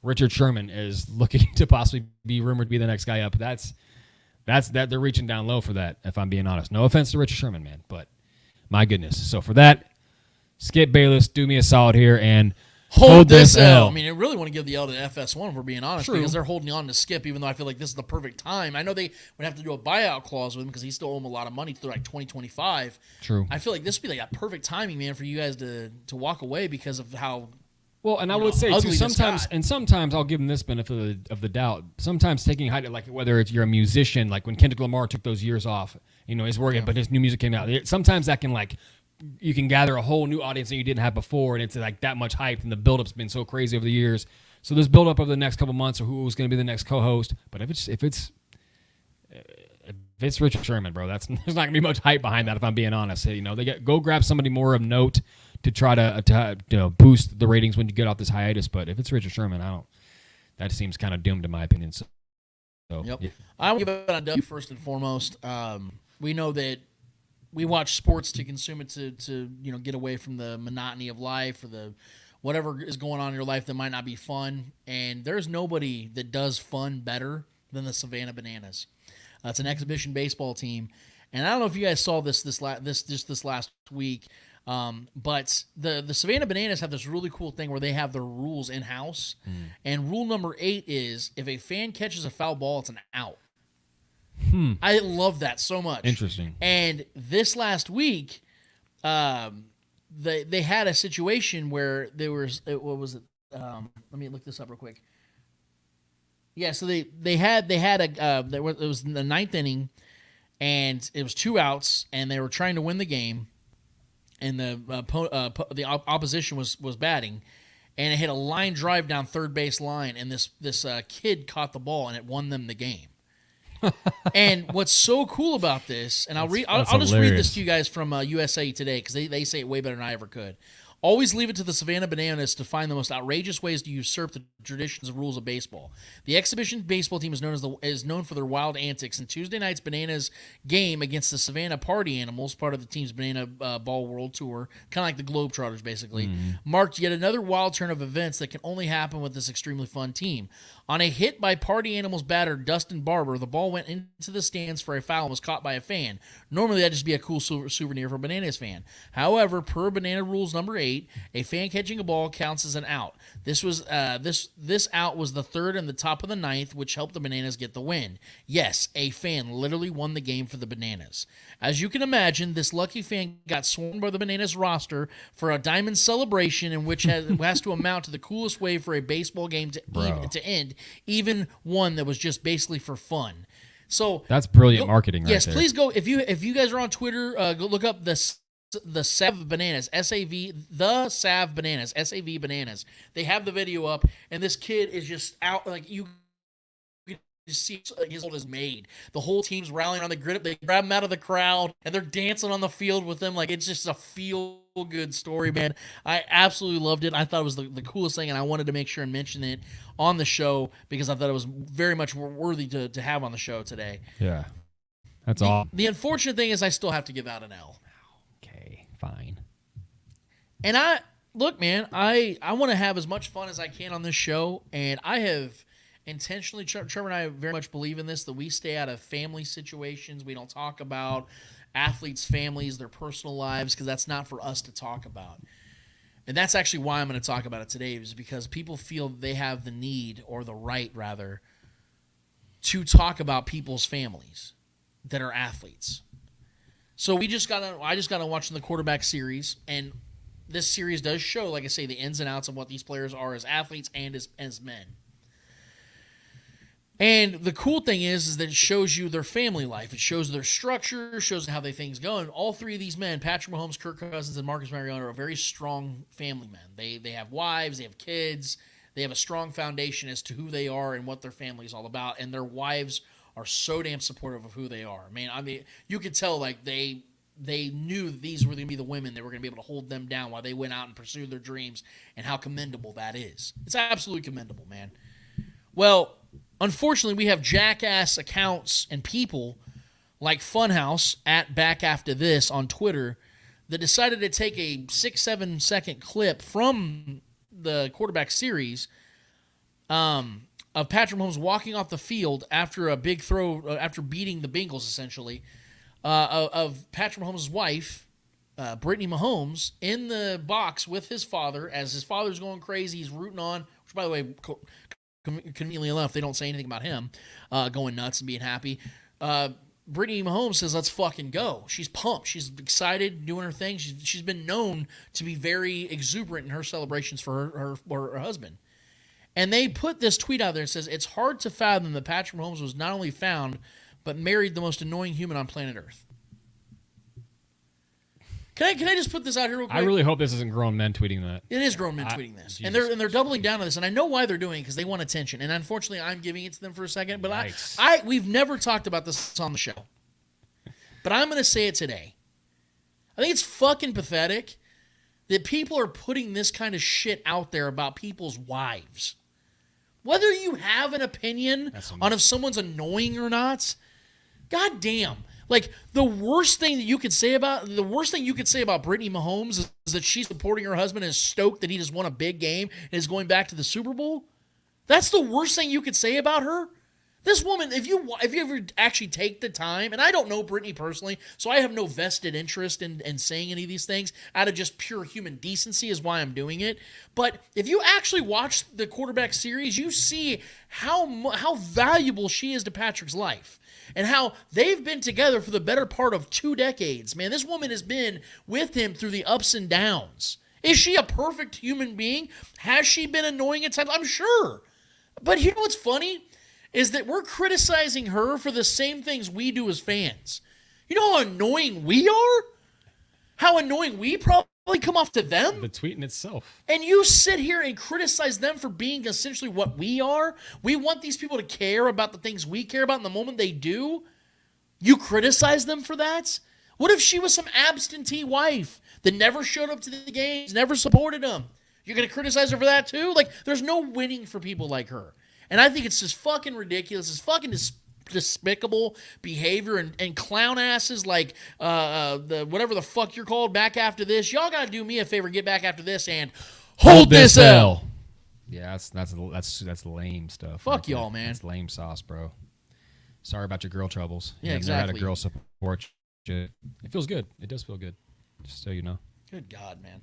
Richard Sherman is looking to possibly be rumored to be the next guy up. That's they're reaching down low for that, if I'm being honest. No offense to Richard Sherman, man, but my goodness. So for that, Skip Bayless, do me a solid here and hold this L. I mean, I really want to give the L to FS1 if we're being honest, because they're holding on to Skip, even though I feel like this is the perfect time. I know they would have to do a buyout clause with him because he still owe him a lot of money through like 2025. True. I feel like this would be like a perfect timing, man, for you guys to walk away because of how. Well, and I would say too, sometimes I'll give him this benefit of the doubt. Sometimes taking height, like whether it's you're a musician, like when Kendrick Lamar took those years off, he's working, but his new music came out. Sometimes that can you can gather a whole new audience that you didn't have before, and it's like that much hype, and the build-up's been so crazy over the years. So this build-up over the next couple months, or who's going to be the next co-host. But if it's Richard Sherman, bro, there's not going to be much hype behind that. If I'm being honest, go grab somebody more of note to try to boost the ratings when you get off this hiatus. But if it's Richard Sherman, that seems kind of doomed in my opinion. So yep. Yeah. I will give it a W first and foremost. We know that we watch sports to consume it to get away from the monotony of life or the whatever is going on in your life that might not be fun. And there's nobody that does fun better than the Savannah Bananas. It's an exhibition baseball team, and I don't know if you guys saw this last week. But the Savannah Bananas have this really cool thing where they have their rules in-house. And rule number 8 is if a fan catches a foul ball, it's an out. I love that so much. Interesting. And this last week, they had a situation where there was, what was it? Let me look this up real quick. Yeah, so it was in the 9th inning, and it was 2 outs, and they were trying to win the game. And the opposition was batting, and it hit a line drive down third base line, and this kid caught the ball, and it won them the game. And what's so cool about this, and I'll just read this to you guys from USA Today because they say it way better than I ever could. Always leave it to the Savannah Bananas to find the most outrageous ways to usurp the traditions and rules of baseball. The exhibition baseball team is known for their wild antics, and Tuesday night's Bananas game against the Savannah Party Animals, part of the team's Banana Ball World Tour, kind of like the Globetrotters basically, marked yet another wild turn of events that can only happen with this extremely fun team. On a hit by Party Animals batter Dustin Barber, the ball went into the stands for a foul and was caught by a fan. Normally that'd just be a cool souvenir for a Bananas fan. However, per Banana Rules number 8, 8, a fan catching a ball counts as an out. This was this out was the third and the top of the ninth, which helped the Bananas get the win. Yes, a fan literally won the game for the Bananas. As you can imagine, this lucky fan got sworn by the Bananas roster for a diamond celebration, in which has to amount to the coolest way for a baseball game to end, even one that was just basically for fun. So that's brilliant marketing. Yes, right there. please go if you guys are on Twitter, go look up the Sav Bananas, the Sav Bananas, SAV Bananas. They have the video up, and this kid is just out like you see his old is made. The whole team's rallying on the grid. They grab him out of the crowd, and they're dancing on the field with them. Like, it's just a feel-good story, man. I absolutely loved it. I thought it was the coolest thing, and I wanted to make sure and mention it on the show because I thought it was very much worthy to have on the show today. Yeah. That's all. The unfortunate thing is I still have to give out an L. Okay, fine. And look, man, I want to have as much fun as I can on this show, and I have intentionally, Trevor and I very much believe in this, that we stay out of family situations. We don't talk about athletes' families, their personal lives, because that's not for us to talk about. And that's actually why I'm going to talk about it today, is because people feel they have the need, or the right, rather, to talk about people's families that are athletes. So I just got to watching the quarterback series, and this series does show, like I say, the ins and outs of what these players are as athletes and as men. And the cool thing is that it shows you their family life. It shows their structure, shows how things go. And all three of these men, Patrick Mahomes, Kirk Cousins, and Marcus Mariota, are very strong family men. They have wives, they have kids, they have a strong foundation as to who they are and what their family is all about. And their wives are so damn supportive of who they are. Man, I mean, you could tell like they knew these were going to be the women that were going to be able to hold them down while they went out and pursued their dreams, and how commendable that is. It's absolutely commendable, man. Well, unfortunately, we have jackass accounts and people like Funhouse at Back After This on Twitter that decided to take a 6-7 second clip from the quarterback series of Patrick Mahomes walking off the field after a big throw, after beating the Bengals, essentially, of Patrick Mahomes' wife, Brittany Mahomes, in the box with his father as his father's going crazy. He's rooting on, which, by the way, conveniently enough, they don't say anything about him going nuts and being happy. Brittany Mahomes says, "Let's fucking go." She's pumped. She's excited, doing her thing. She's been known to be very exuberant in her celebrations for her husband. And they put this tweet out there that says, "It's hard to fathom that Patrick Mahomes was not only found, but married the most annoying human on planet Earth." Can I just put this out here real quick? I really hope this isn't grown men tweeting that. It is grown men tweeting this. And they're doubling down on this. And I know why they're doing it, because they want attention. And unfortunately, I'm giving it to them for a second. But nice. we've never talked about this on the show. But I'm going to say it today. I think it's fucking pathetic that people are putting this kind of shit out there about people's wives. Whether you have an opinion on if someone's annoying or not, goddamn. Like, the worst thing you could say about Brittany Mahomes is that she's supporting her husband and is stoked that he just won a big game and is going back to the Super Bowl. That's the worst thing you could say about her. This woman, if you ever actually take the time, and I don't know Brittany personally, so I have no vested interest in saying any of these things. Out of just pure human decency is why I'm doing it. But if you actually watch the quarterback series, you see how valuable she is to Patrick's life. And how they've been together for the better part of 2 decades. Man, this woman has been with him through the ups and downs. Is she a perfect human being? Has she been annoying at times? I'm sure. But you know what's funny? Is that we're criticizing her for the same things we do as fans. You know how annoying we are? How annoying we probably come off to them? The tweet in itself. And you sit here and criticize them for being essentially what we are? We want these people to care about the things we care about, and the moment they do, you criticize them for that? What if she was some absentee wife that never showed up to the games, never supported them? You're going to criticize her for that too? Like, there's no winning for people like her. And I think it's just fucking ridiculous. It's fucking despicable behavior, and clown asses like the whatever the fuck you're called, Back After This. Y'all gotta do me a favor, get back after this and hold this L. Yeah, that's lame stuff. Fuck y'all, man. It's lame sauce, bro. Sorry about your girl troubles. Yeah, You've exactly. never had a girl support you. It feels good. It does feel good. Just so you know. Good God, man.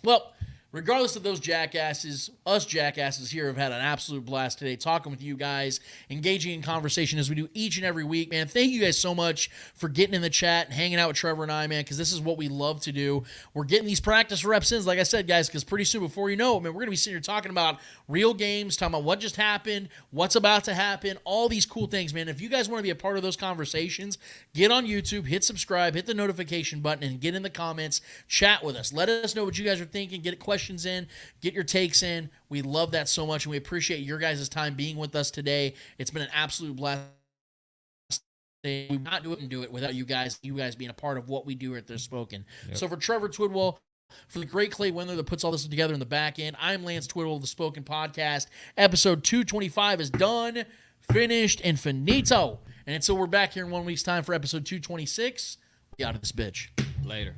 Well, regardless of those jackasses, us jackasses here have had an absolute blast today talking with you guys, engaging in conversation as we do each and every week, man. Thank you guys so much for getting in the chat and hanging out with Trevor and I, man, because this is what we love to do. We're getting these practice reps in, like I said, guys, because pretty soon, before you know it, man, we're going to be sitting here talking about real games, talking about what just happened, what's about to happen, all these cool things, man. If you guys want to be a part of those conversations, get on YouTube, hit subscribe, hit the notification button, and get in the comments, chat with us. Let us know what you guys are thinking, get questions in, get your takes in. We love that so much, and we appreciate your guys' time being with us today. It's been an absolute blast. We would not do it without you guys being a part of what we do at They're Spoken. Yep. So for Trevor Twidwell, for the great Clay Wendler that puts all this together in the back end, I'm Lance Twidwell of the Spoken Podcast. Episode 225 is done, finished, and finito. And until we're back here in 1 week's time for episode 226, we out of this bitch. Later.